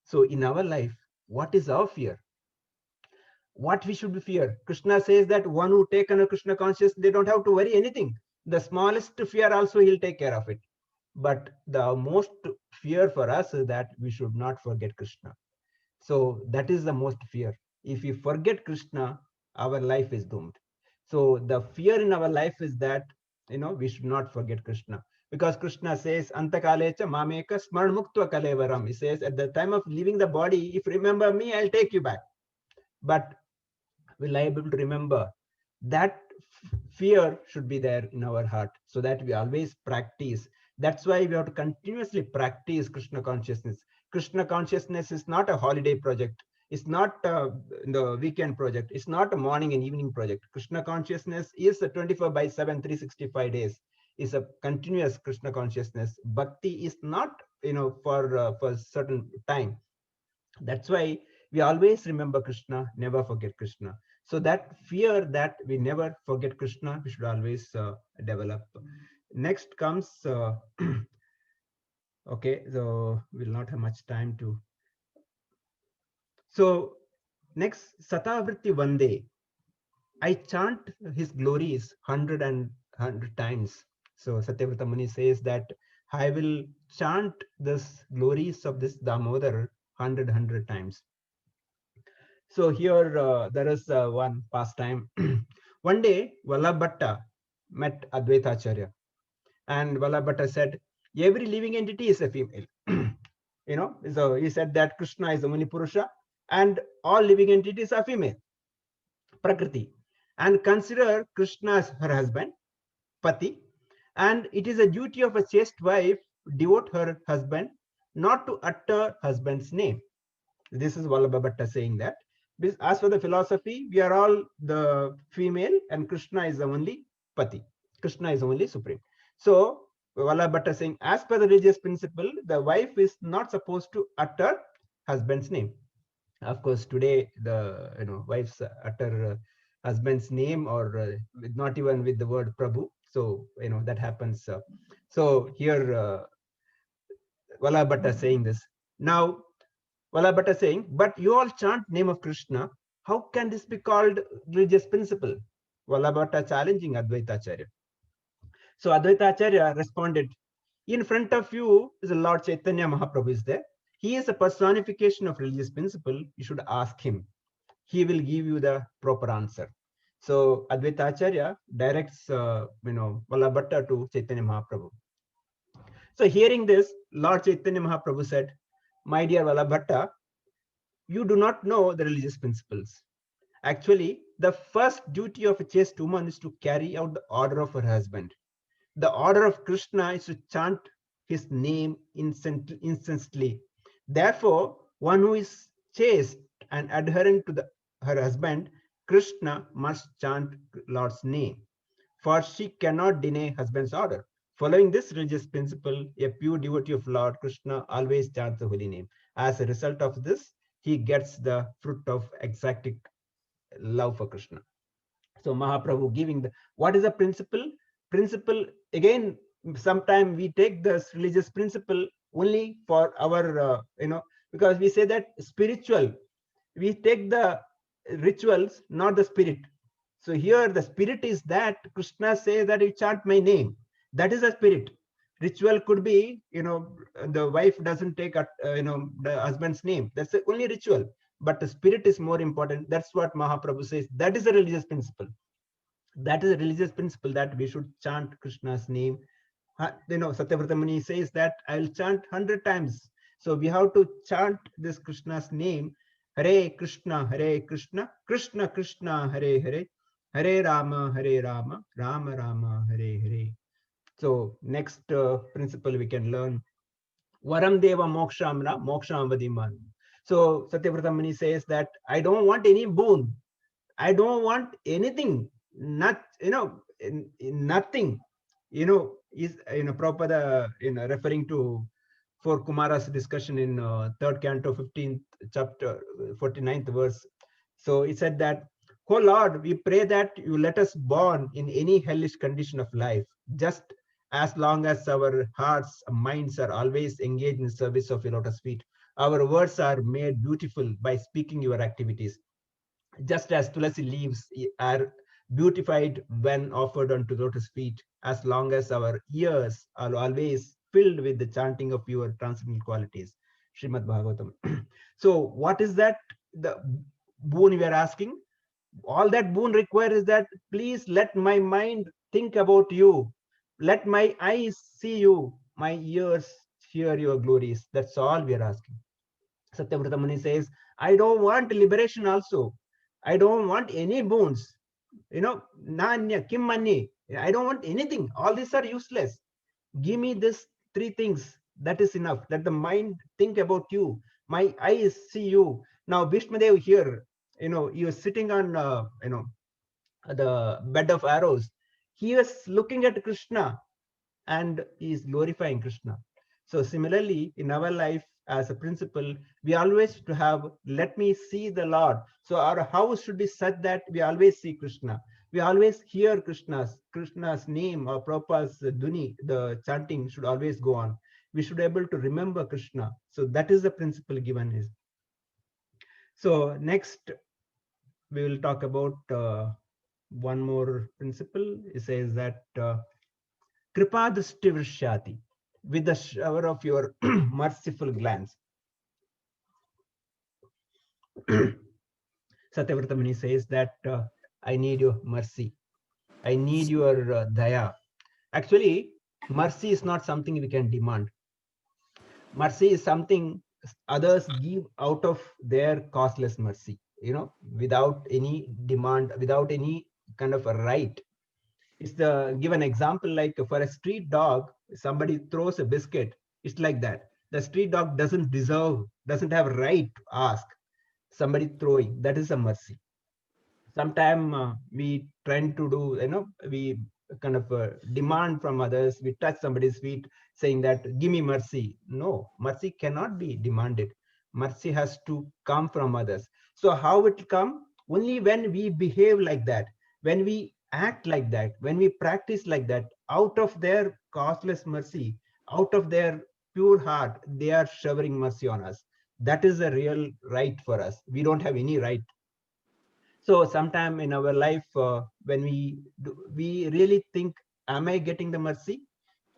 Speaker 2: So in our life, what is our fear? What we should fear? Krishna says that one who take on a Krishna conscious, they don't have to worry anything. The smallest fear also he'll take care of it. But the most fear for us is that we should not forget Krishna. So that is the most fear. If we forget Krishna, our life is doomed. So the fear in our life is that, we should not forget Krishna. Because Krishna says, Antakalecha mameka smarmuktva kalevaram. He says, at the time of leaving the body, if you remember me, I'll take you back. But will I be able to remember? That fear should be there in our heart, so that we always practice. That's why we have to continuously practice Krishna consciousness. Krishna consciousness is not a holiday project. It's not the weekend project. It's not a morning and evening project. Krishna consciousness is a 24/7, 365 days. Is a continuous Krishna consciousness. Bhakti is not, for certain time. That's why we always remember Krishna, never forget Krishna. So that fear that we never forget Krishna, we should always develop. Next comes, okay, so we'll not have much time to. So next, Satavritti Vande. I chant his glories 100 times. So Satyavrata Muni says that I will chant this glories of this Damodar 100 times. So here there is one pastime. One day, Vallabhatta met Advaita Acharya, and Vallabhatta said, every living entity is a female. So he said that Krishna is the only Purusha, and all living entities are female, Prakriti. And consider Krishna as her husband, Pati, and it is a duty of a chaste wife devote her husband not to utter husband's name. This is Vallabhabhatta saying that. As for the philosophy, we are all the female and Krishna is the only Pati. Krishna is only supreme. So Vallabhabhatta saying, as per the religious principle, the wife is not supposed to utter husband's name. Of course, today the wives utter husband's name, or not even with the word Prabhu. So that happens. So here Vallabhabhatta saying this. Now Vallabhatta saying, but you all chant name of Krishna. How can this be called religious principle? Vallabhatta challenging Advaita Acharya. So Advaita Acharya responded, in front of you is the Lord Chaitanya Mahaprabhu is there. He is a personification of religious principle. You should ask him. He will give you the proper answer. So Advaita Acharya directs Vallabhatta to Chaitanya Mahaprabhu. So hearing this, Lord Chaitanya Mahaprabhu said, my dear Vallabhatta, you do not know the religious principles. Actually, the first duty of a chaste woman is to carry out the order of her husband. The order of Krishna is to chant his name incessantly. Therefore, one who is chaste and adherent to her husband, Krishna, must chant Lord's name, for she cannot deny husband's order. Following this religious principle, a pure devotee of Lord Krishna always chants the holy name. As a result of this, he gets the fruit of ecstatic love for Krishna. So Mahaprabhu giving what is the principle? Principle, again, sometimes we take this religious principle only for our, because we say that spiritual, we take the rituals, not the spirit. So here the spirit is that Krishna says that you chant my name. That is a spirit. Ritual could be, the wife doesn't take, the husband's name. That's the only ritual. But the spirit is more important. That's what Mahaprabhu says. That is a religious principle. That is a religious principle, that we should chant Krishna's name. Satyavrata Muni says that I'll chant 100 times. So we have to chant this Krishna's name. Hare Krishna, Krishna Krishna, Hare Hare, Hare Rama, Rama Rama, Hare Hare. So next principle we can learn. Varam Deva Mokshamra, Moksham. So Satyavrata Muni says that I don't want any boon. I don't want anything. Nothing. Is Prabhupada referring to for Kumara's discussion in third canto, 15th chapter, 49th verse. So he said that, oh Lord, we pray that you let us born in any hellish condition of life, just as long as our hearts and minds are always engaged in service of your lotus feet. Our words are made beautiful by speaking your activities, just as tulasi leaves are beautified when offered unto lotus feet, as long as our ears are always filled with the chanting of your transcendental qualities. Srimad Bhagavatam. So what is that the boon we are asking? All that boon requires is that please let my mind think about you, let my eyes see you, my ears hear your glories. That's all we are asking. Satyavrata Muni says, I don't want liberation also. I don't want any boons. Nanya, Kim Mani. I don't want anything. All these are useless. Give me this three things. That is enough. Let the mind think about you. My eyes see you. Now, Bhishmadev here, he was sitting on, the bed of arrows. He was looking at Krishna and he is glorifying Krishna. So similarly, in our life, as a principle, we always to have, let me see the Lord. So our house should be such that we always see Krishna. We always hear Krishna's name, or Prabhupada's Dhuni, the chanting should always go on. We should be able to remember Krishna. So that is the principle given is. So next, we will talk about one more principle. It says that Kripa Drishti Vrishyati, with the shower of your merciful glance. Satyavrata Muni says that I need your mercy. I need your daya. Actually, mercy is not something we can demand. Mercy is something others give out of their costless mercy, without any demand, without any kind of a right. It's the give an example, like for a street dog, somebody throws a biscuit. It's like that. The street dog doesn't have a right to ask. Somebody throwing, that is a mercy. Sometimes we tend to do, we kind of demand from others. We touch somebody's feet saying that give me mercy. No, mercy cannot be demanded. Mercy has to come from others. So how it come? Only when we behave like that, when we act like that, when we practice like that, out of their costless mercy, out of their pure heart, they are showering mercy on us. That is a real right for us. We don't have any right. So sometime in our life, when we really think, am I getting the mercy?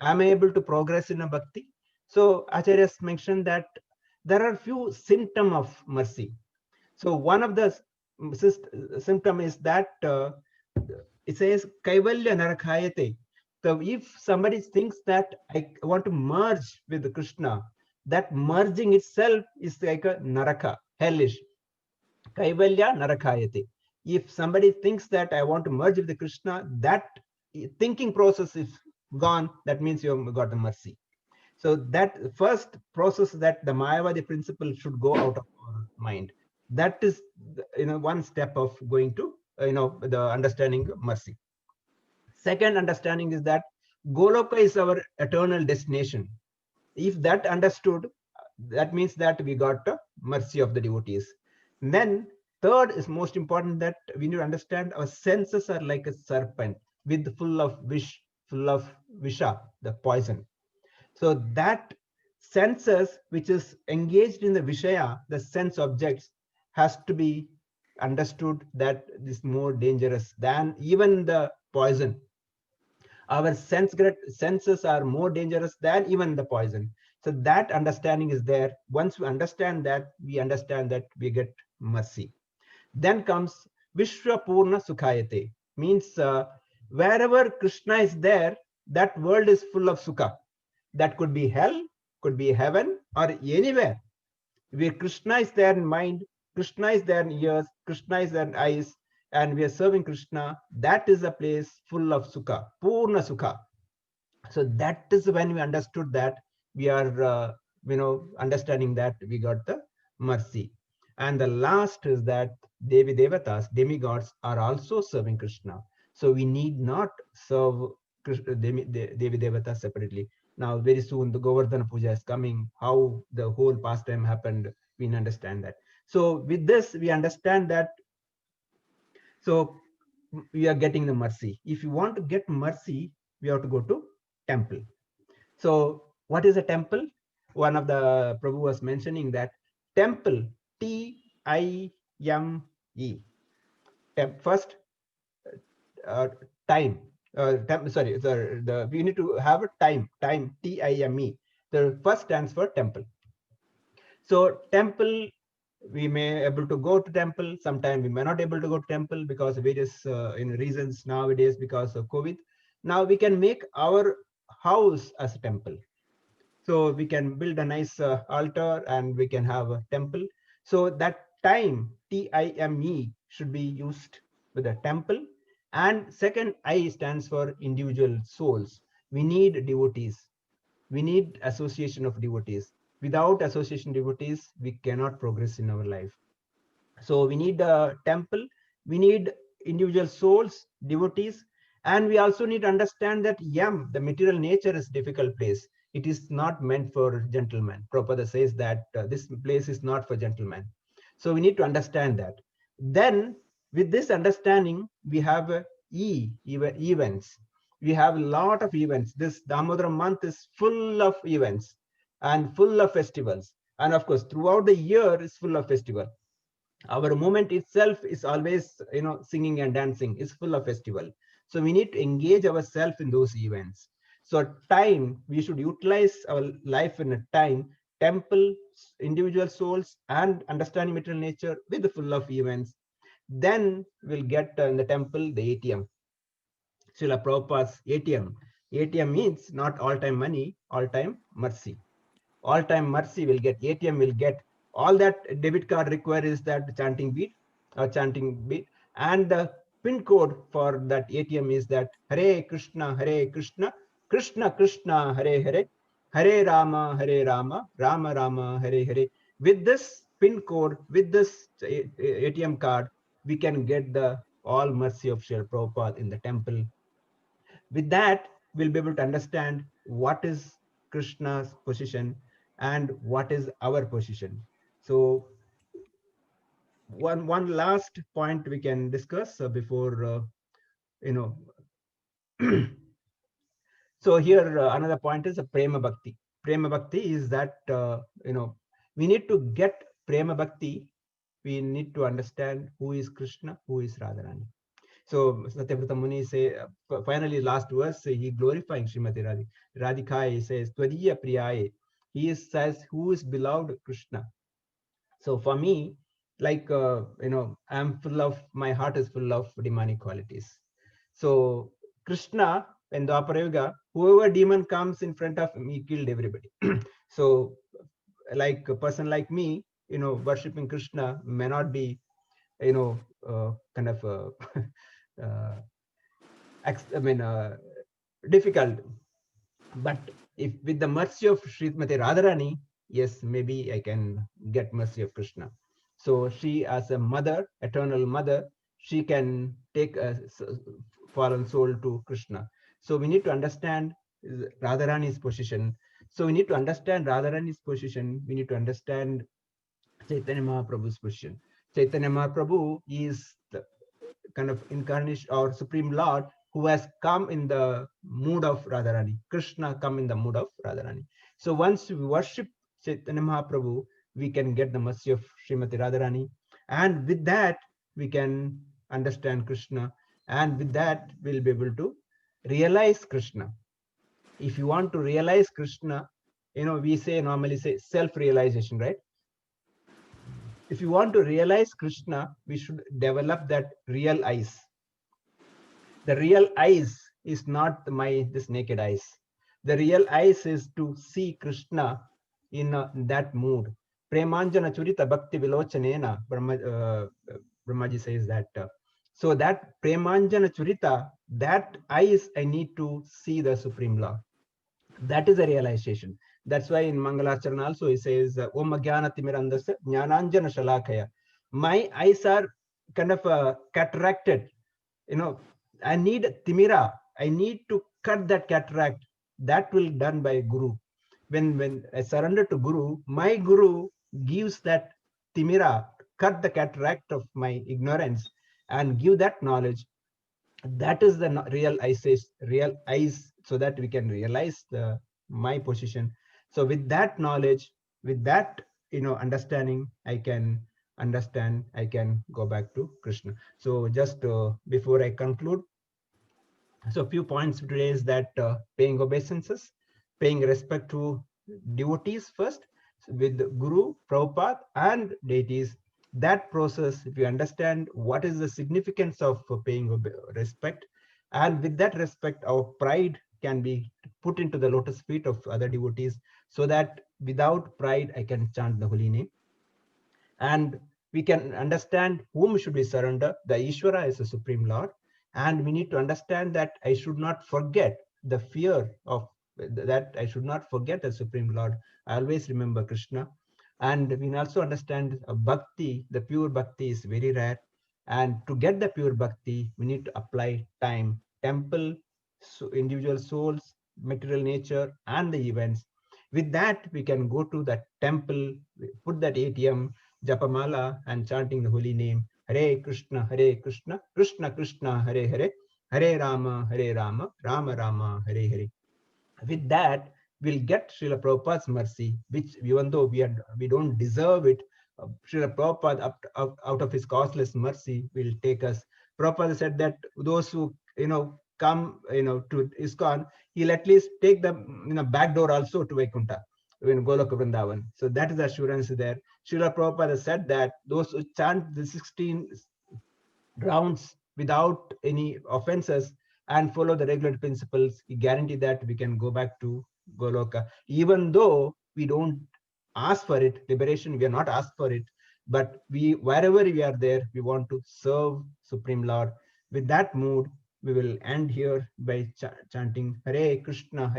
Speaker 2: Am I able to progress in a bhakti? So Acharyas mentioned that there are few symptom of mercy. So one of the symptom is that it says kaivalya narakhayate. So if somebody thinks that I want to merge with Krishna, that merging itself is like a naraka, hellish. Kaivalya Narakayate. If somebody thinks that I want to merge with the Krishna, that thinking process is gone. That means you have got the mercy. So that first process, that the Mayavadi principle should go out of our mind. That is, one step of going to, the understanding of mercy. Second understanding is that Goloka is our eternal destination. If that understood, that means that we got the mercy of the devotees. And then third is most important, that we need to understand our senses are like a serpent with full of full of visha, the poison. So that senses which is engaged in the vishaya, the sense objects, has to be understood that is more dangerous than even the poison. Our senses are more dangerous than even the poison. So that understanding is there. Once we understand that we get mercy. Then comes Vishwa Purna Sukhayate, means wherever Krishna is there, that world is full of sukha. That could be hell, could be heaven, or anywhere where Krishna is there in mind, Krishna is there in ears, Krishna is there in eyes, and we are serving Krishna. That is a place full of sukha, Purna Sukha. So that is when we understood that we are, understanding that we got the mercy. And the last is that Devi Devatas, demigods, are also serving Krishna. So we need not serve Devi Devatas separately. Now, very soon, the Govardhana Puja is coming. How the whole pastime happened, we understand that. So with this, we understand that. So we are getting the mercy. If you want to get mercy, we have to go to temple. So what is a temple? One of the Prabhu was mentioning that temple, T-I-M-E. First, time. We need to have a time, T-I-M-E. The first stands for temple. So temple, we may able to go to temple. Sometime we may not able to go to temple because of various reasons nowadays because of COVID. Now we can make our house as a temple. So we can build a nice altar and we can have a temple. So that time, T-I-M-E, should be used with a temple. And second, I stands for individual souls. We need devotees. We need association of devotees. Without association devotees, we cannot progress in our life. So we need a temple. We need individual souls, devotees. And we also need to understand that yam, the material nature, is difficult place. It is not meant for gentlemen. Prabhupada says that this place is not for gentlemen. So we need to understand that. Then with this understanding, we have events. We have a lot of events. This Damodara month is full of events and full of festivals. And of course, throughout the year is full of festival. Our movement itself is always, singing and dancing, is full of festival. So we need to engage ourselves in those events. So time, we should utilize our life in a time, temple, individual souls, and understanding material nature with the full of events. then we'll get in the temple the ATM. Srila Prabhupada's ATM. ATM means not all-time money, all-time mercy. All-time mercy will get, ATM will get. All that debit card requires is that chanting beat or chanting beat, and the pin code for that ATM is that Hare Krishna, Krishna Krishna, Hare Hare, Hare Rama, Rama Rama, Hare Hare. With this pin code, with this ATM card, we can get the all mercy of Srila Prabhupada in the temple. With that, we'll be able to understand what is Krishna's position and what is our position. So one last point we can discuss before you know so here another point is a prema bhakti. Prema bhakti is that we need to get prema bhakti. We need to understand who is Krishna, who is Radharani. So Satyavrata Muni say, finally last verse, he glorifying Srimati Radhika. He says, Tvadiya Priyaye. He says, who is beloved Krishna. So for me, like, I'm full of, my heart is full of demonic qualities. So Krishna, in the Aparayuga, whoever demon comes in front of him, he killed everybody. So like a person like me, worshipping Krishna may not be, kind of difficult. But if with the mercy of Srimati Radharani, yes, maybe I can get mercy of Krishna. So she, as a mother, eternal mother, she can take a fallen soul to Krishna. So we need to understand Radharani's position. So we need to understand Radharani's position. We need to understand Chaitanya Mahaprabhu's position. Chaitanya Mahaprabhu is the kind of incarnation or Supreme Lord who has come in the mood of Radharani. Krishna come in the mood of Radharani. So once we worship Chaitanya Mahaprabhu, we can get the mercy of Srimati Radharani. And with that, we can understand Krishna. And with that, we'll be able to realize Krishna. If you want to realize Krishna, we say normally say self-realization, right? If you want to realize Krishna, we should develop that real eyes. The real eyes is not this naked eyes. The real eyes is to see Krishna in that mood. Premanjana churita bhakti vilochanena, Brahmaji says that. So that Premanjana churita, that eyes I need to see the Supreme Lord. That is a realization. That's why in Mangalacharana also he says, Om Jnana Timirandasya Jnananjana Shalakaya. My eyes are kind of cataracted. I need Timira. I need to cut that cataract. That will be done by Guru. When I surrender to Guru, my Guru gives that Timira, cut the cataract of my ignorance and give that knowledge. That is the real eyes, so that we can realize my position. So with that knowledge, with that understanding, I can understand, I can go back to Krishna. So just before I conclude, so a few points today is that paying obeisances, paying respect to devotees first, with Guru, Prabhupada and deities. That process, if you understand what is the significance of paying respect, and with that respect, our pride can be put into the lotus feet of other devotees, so that without pride, I can chant the holy name. And we can understand whom should we surrender. The Ishvara is the Supreme Lord. And we need to understand that I should not forget the fear of that. I should not forget the Supreme Lord. I always remember Krishna. And we can also understand bhakti, the pure bhakti is very rare. And to get the pure bhakti, we need to apply time, temple, so individual souls, material nature, and the events. With that, we can go to that temple, put that ATM, Japamala, and chanting the holy name. Hare Krishna, Krishna Krishna, Hare Hare, Hare Rama, Rama Rama, Hare Hare. With that, we'll get Srila Prabhupada's mercy, which even though we don't deserve it, Srila Prabhupada out of his causeless mercy will take us. Prabhupada said that those who come to ISKCON, he'll at least take the back door also to Vaikuntha, in Goloka Vrindavan. So that is the assurance there. Srila Prabhupada said that those who chant the 16 rounds without any offenses and follow the regular principles, we guarantee that we can go back to Goloka. Even though we don't ask for it, liberation, we are not asked for it, but we, wherever we are there, we want to serve Supreme Lord. With that mood, we will end here by chanting Hare Krishna,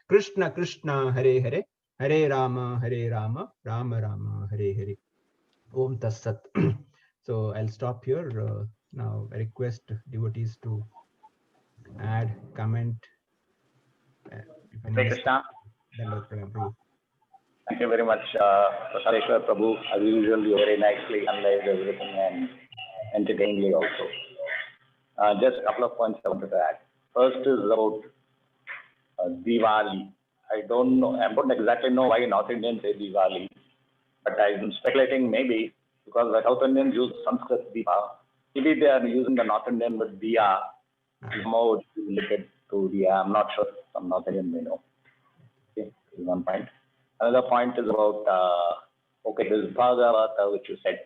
Speaker 2: Krishna Krishna, Hare Hare, Hare Rama, Rama Rama, Hare Hare. Om Tat Sat. So I'll stop here. Now I request devotees to add, comment. If any
Speaker 10: Hare
Speaker 2: mistake,
Speaker 10: Krishna.
Speaker 2: Dandavad Pranam, Prabhu.
Speaker 10: Thank you very much, Prasadeshwara Prabhu. As usual, you very nicely analyzed everything and entertainingly also. Just a couple of points I wanted to add. First is about Diwali. I don't exactly know why North Indians say Diwali, but I'm speculating maybe because the South Indians use Sanskrit Diva. Maybe they are using the North Indian with Diya. Somehow it's related to Diya. I'm not sure. Some North Indian may know. Okay, this is one point. Another point is about, this Bhagavata, which you said.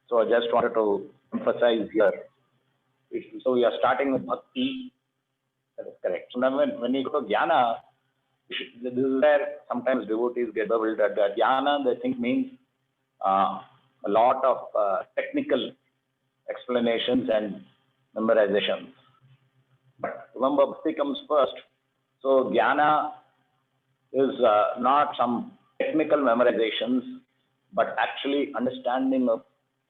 Speaker 10: So I just wanted to emphasize here. So we are starting with Bhakti. That is correct. So now when you go to Jnana, this is where sometimes devotees get bubbled that Jnana, they think means a lot of technical explanations and memorizations. But remember, Bhakti comes first. So Jnana is not some technical memorizations, but actually understanding of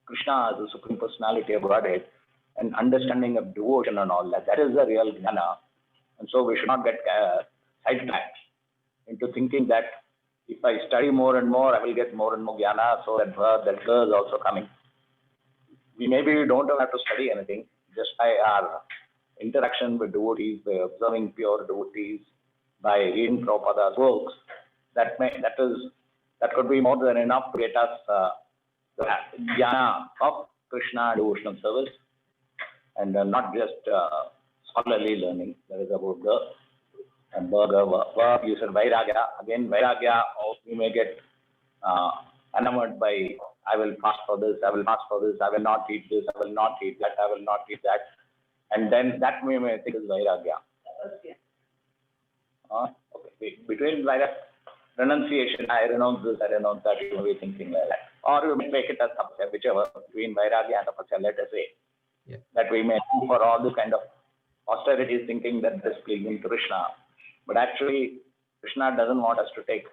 Speaker 10: Krishna as the Supreme Personality of Godhead and understanding of devotion and all that. That is the real Jnana. And so we should not get sidetracked into thinking that if I study more and more, I will get more and more Jnana, so that is also coming. We don't have to study anything, just by our interaction with devotees, by observing pure devotees, by reading Prabhupada's works, that could be more than enough to get us the jnana of Krishna devotional service, and not just scholarly learning. That is about the you said Vairagya. Again, Vairagya, we may get enamored by, I will fast for this, I will fast for this, I will not eat this, I will not eat that, I will not eat that. And then that we may think is Vairagya. Okay. Between renunciation, I renounce this, I renounce that, you may be thinking like that. Or you may make it as tapasya, whichever, between Vairagya and tapasya, let us say. Yeah. That we may do for all this kind of austerities, thinking that this is pleasing to Krishna. But actually, Krishna doesn't want us to take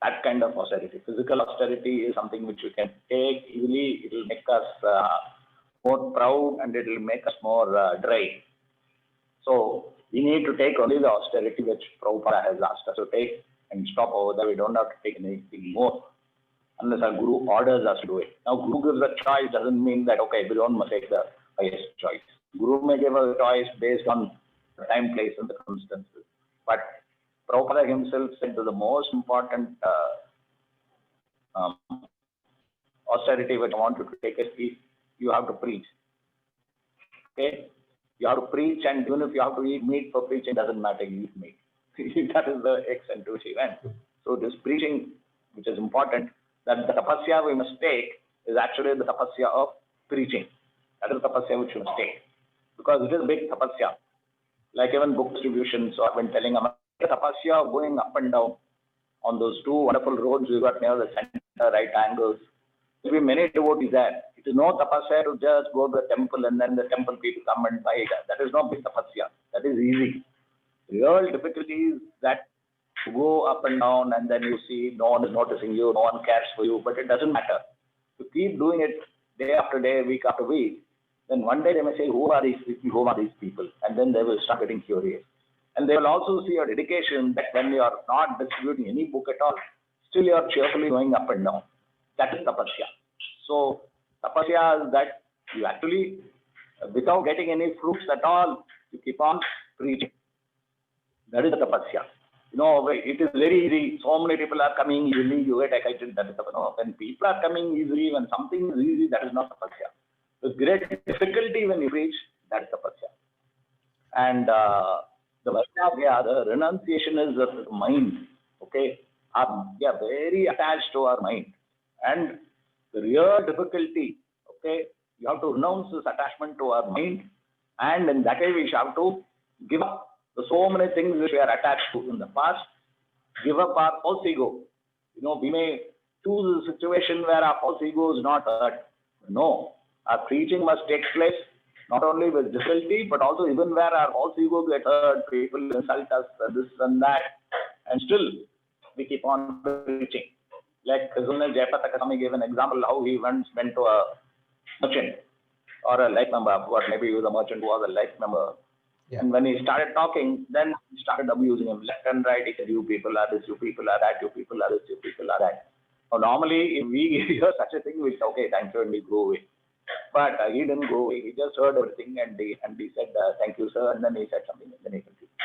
Speaker 10: that kind of austerity. Physical austerity is something which we can take easily. It will make us more proud and it will make us more dry. So we need to take only the austerity which Prabhupada has asked us to take and stop over there. We don't have to take anything more unless our Guru orders us to do it. Now, Guru gives a choice doesn't mean that, okay, everyone must take the highest choice. Guru may give a choice based on the time, place, and the circumstances. But Prabhupada himself said that the most important austerity which I want you to take is you have to preach. Okay? You have to preach, and even if you have to eat meat for preaching, doesn't matter, you eat meat. That is the extent to which he went. So this preaching, which is important, that the tapasya we must take is actually the tapasya of preaching. That is the tapasya which we must take. Because it is a big tapasya. Like even book distribution, so I've been telling them, the tapasya of going up and down on those two wonderful roads we got near the center, right angles. There will be many devotees there. It is no tapasya to just go to the temple and then the temple people come and buy it. That is not big tapasya. That is easy. Real difficulty is that to go up and down and then you see no one is noticing you, no one cares for you, but it doesn't matter. To keep doing it day after day, week after week, then one day they may say, who are these people? Who are these people? And then they will start getting curious. And they will also see your dedication that when you are not distributing any book at all, still you are cheerfully going up and down. That is tapasya. So tapasya is that you actually, without getting any fruits at all, you keep on preaching. That is the tapasya. You know, it is very easy. So many people are coming easily, you get excited. That is tapasya. No, when people are coming easily, when something is easy, that is not tapasya. With great difficulty when you preach, that is tapasya. And the vairagya, the renunciation is the mind. Okay, we are very attached to our mind, and the real difficulty, okay, You have to renounce this attachment to our mind, and in that way we have to give up the so many things which we are attached to in the past, give up our false ego. We may choose a situation where our false ego is not hurt. No, our preaching must take place not only with difficulty, but also even where our false ego gets hurt, people insult us, this and that, and still we keep on preaching. Like Zunal Jayapataka gave an example how he once went to a merchant or a life member, but maybe he was a merchant who was a life member. Yeah. And when he started talking, then he started abusing him left and right. He said, "You people are this, you people are that, you people are this, you people are that." Now, normally, if we hear such a thing, we say, "Okay, thank you," and we go away. But he didn't go away. He just heard everything and he said, "Thank you, sir." And then he said something. And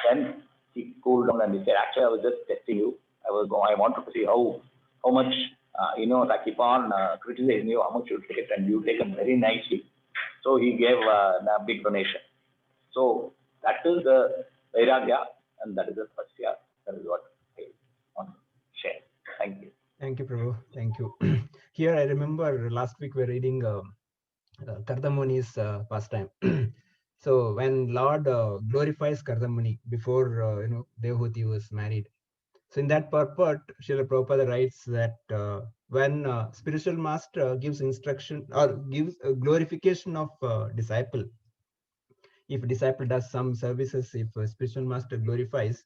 Speaker 10: then he cooled down and he said, "Actually, I was just testing you. I wanted to see how much, I keep on criticizing you, how much you take it, and you take it very nicely." So he gave a big donation. So that is the Vairagya, and that is the Tapasya. That is what I want to share. Thank you.
Speaker 2: Thank you, Prabhu. Thank you. Here, I remember last week we were reading Kardamuni's pastime. So when Lord glorifies Kardamuni before Devahuti was married. So in that purport, Srila Prabhupada writes that when spiritual master gives instruction or gives a glorification of disciple, if a disciple does some services, if a spiritual master glorifies,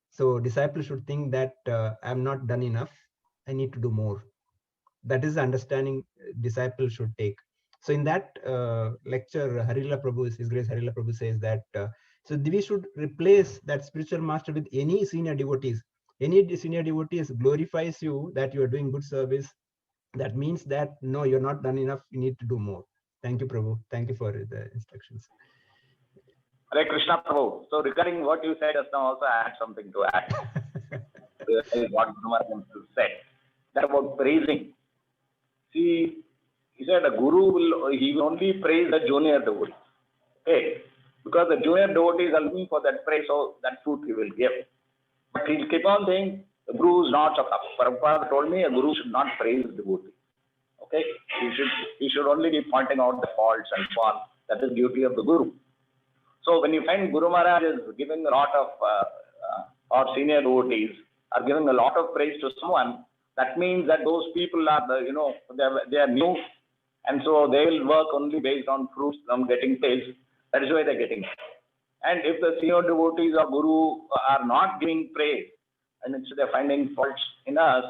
Speaker 2: so disciple should think that I'm not done enough, I need to do more. That is the understanding disciple should take. So in that lecture, Harila Prabhu, His Grace Harila Prabhu says that, so we should replace that spiritual master with any senior devotees. Any senior devotees glorifies you that you are doing good service. That means that, no, you're not done enough, you need to do more. Thank you, Prabhu. Thank you for the instructions.
Speaker 10: Hare Krishna Prabhu. So regarding what you said just now, also I had something to add. What Guru said, that about praising. See, he said a guru will only praise the junior devotee. Okay, because the junior devotees are looking for that praise, so that fruit he will give. But he'll keep on saying the guru is not. Prabhupada told me a guru should not praise the devotee. Okay, he should only be pointing out the faults and so on. That is duty of the guru. So when you find Guru Maharaj is giving a lot of or senior devotees are giving a lot of praise to someone, that means that those people are they are new, and so they will work only based on fruits from getting praise. That is why they are getting it. And if the senior devotees or guru are not giving praise, and instead they are finding faults in us,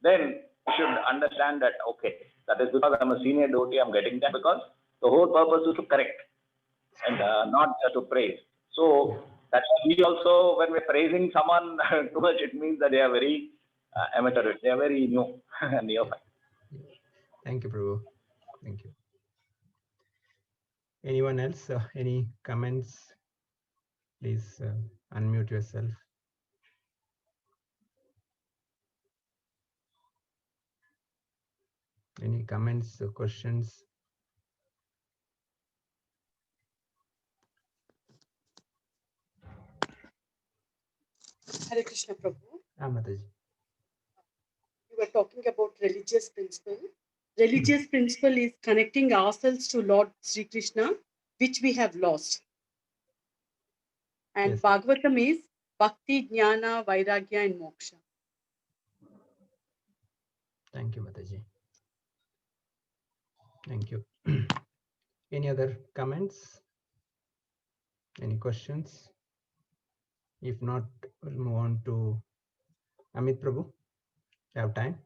Speaker 10: then we should understand that, okay, that is because I'm a senior devotee, I'm getting that, because the whole purpose is to correct and not to praise. So that's why we also, when we're praising someone too much, it means that they are very amateur, they are very new and neophyte.
Speaker 2: Thank you, Prabhu. Thank you. Anyone else? Any comments? Please unmute yourself. Any comments or questions?
Speaker 9: Hare Krishna Prabhu.
Speaker 2: Mataji.
Speaker 9: You were talking about religious principle. Religious principle is connecting ourselves to Lord Sri Krishna, which we have lost. And yes. Bhagavatam is Bhakti, Jnana, Vairagya and Moksha.
Speaker 2: Thank you, Mataji. Thank you. Any other comments? Any questions? If not, we'll move on to Amit Prabhu. You have time?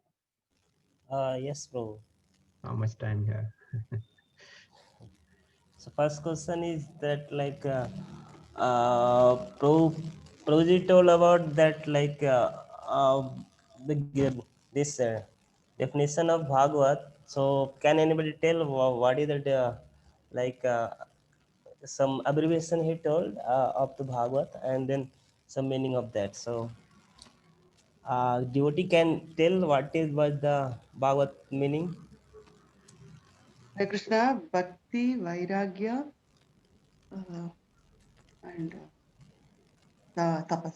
Speaker 11: Yes, Prabhu.
Speaker 2: How much time here?
Speaker 11: So first question is that Prabhuji told about that this definition of Bhagavad. So can anybody tell what is the some abbreviation he told of the Bhagavad and then some meaning of that. So devotee can tell what the Bhagavad meaning.
Speaker 12: Hare Krishna, Bhakti, Vairagya, and Tapas.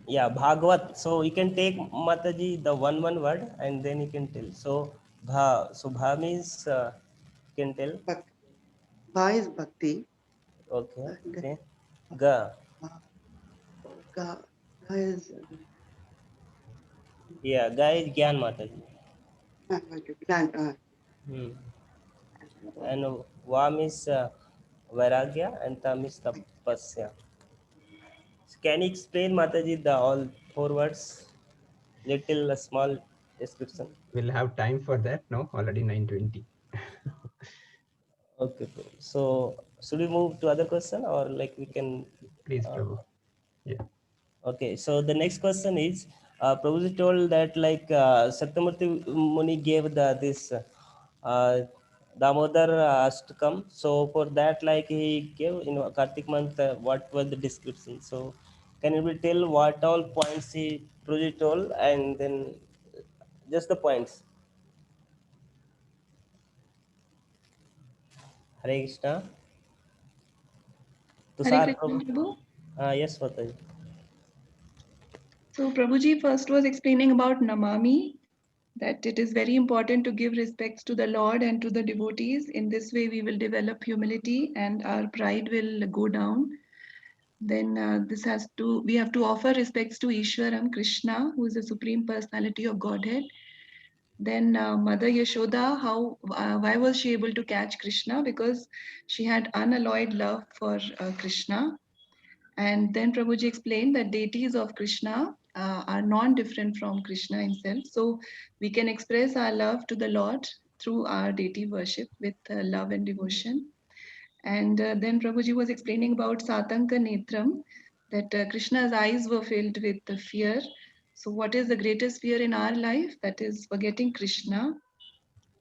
Speaker 11: Yeah, Bhagavat. So you can take Mataji the one word and then you can tell. So bha means can tell.
Speaker 12: Ba is bhakti.
Speaker 11: Okay.
Speaker 12: And
Speaker 11: Okay. Ga.
Speaker 12: Ga is
Speaker 11: Yeah. Ga is Gyan Mataji.
Speaker 12: Gyan.
Speaker 11: Hmm. And Vam is Vairagya and Tam is Tapasya. So can you explain Mataji the all four words? Little small description.
Speaker 2: We'll have time for that. No, already 9:20.
Speaker 11: Okay. Cool. So should we move to other question or like we can?
Speaker 2: Please, Prabhu. Yeah.
Speaker 11: Okay, so the next question is, Prabhuji told that like Satyamurti Muni gave the this Damodar Ashtakam. So for that, like he gave in Kartik month, what was the description? So can you tell what all points he Prabhuji told, and then just the points. Hare Krishna.
Speaker 13: Hare
Speaker 11: Tushar
Speaker 13: Krishna,
Speaker 11: Prabhu.
Speaker 13: Prabhu.
Speaker 11: Yes, Mataji.
Speaker 13: So Prabhuji first was explaining about Namami, that it is very important to give respects to the Lord and to the devotees. In this way, we will develop humility and our pride will go down. Then we have to offer respects to Ishwaram, Krishna, who is the Supreme Personality of Godhead. Then Mother Yashoda, why was she able to catch Krishna? Because she had unalloyed love for Krishna. And then Prabhuji explained that deities of Krishna are non-different from Krishna himself. So we can express our love to the Lord through our deity worship with love and devotion. And then Prabhuji was explaining about Satanka Netram, that Krishna's eyes were filled with fear. So what is the greatest fear in our life? That is forgetting Krishna.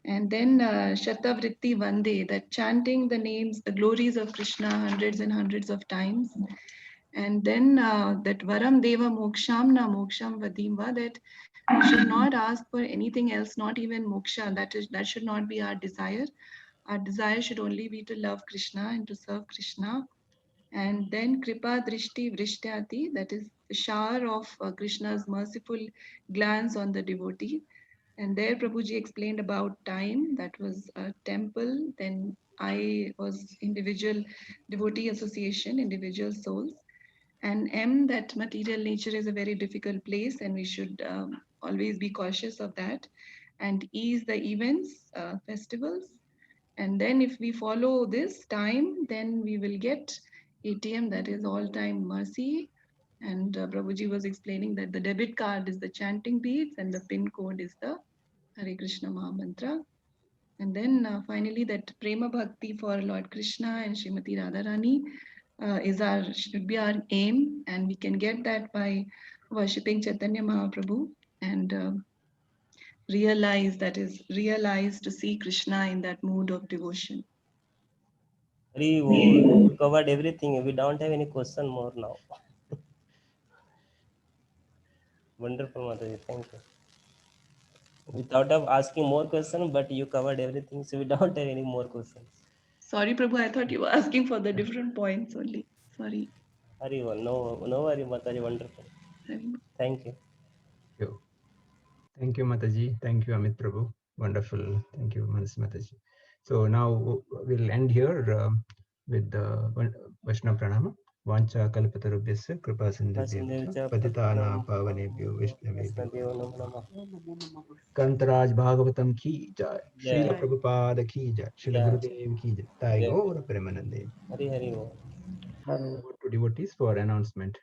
Speaker 13: And then Shatavritti Vande, that chanting the names, the glories of Krishna hundreds and hundreds of times. And then that Varam Deva Moksham na Moksham Vadimva, that we should not ask for anything else, not even moksha. That should not be our desire. Our desire should only be to love Krishna and to serve Krishna. And then Kripa Drishti Vrishtyati, that is the shower of Krishna's merciful glance on the devotee. And there Prabhuji explained about time, that was a temple. Then I was individual devotee association, individual souls. And M, that material nature is a very difficult place and we should always be cautious of that. And E is the events, festivals. And then if we follow this time, then we will get ATM, that is all time mercy. And Prabhuji was explaining that the debit card is the chanting beads and the PIN code is the Hare Krishna Maha Mantra. And then finally that Prema Bhakti for Lord Krishna and Srimati Radharani should be our aim, and we can get that by worshipping Chaitanya Mahaprabhu and realize to see Krishna in that mood of devotion.
Speaker 11: Hari, you covered everything. We don't have any question more now. Wonderful, Mataji. Thank you. Without of asking more questions, but you covered everything, so we don't have any more questions.
Speaker 13: Sorry, Prabhu, I thought you were asking for the different points only. Sorry.
Speaker 11: Hari, no worry, Mataji. Wonderful. Thank you.
Speaker 2: Thank you, Mataji. Thank you, Amit Prabhu. Wonderful. Thank you, Mataji. So now we'll end here with the Vaishnava Pranama. Vancha kalpatarubhyasya kripa sindhubhyavcha patitana pavanebhyo Vaishnavebhyo Kantaraj Bhagavatam ki jai, Srila Prabhupada ki jai, Srila Gurudev ki jai, Thai Gaur Premanande.
Speaker 11: Hari.
Speaker 2: Over to devotees for announcement.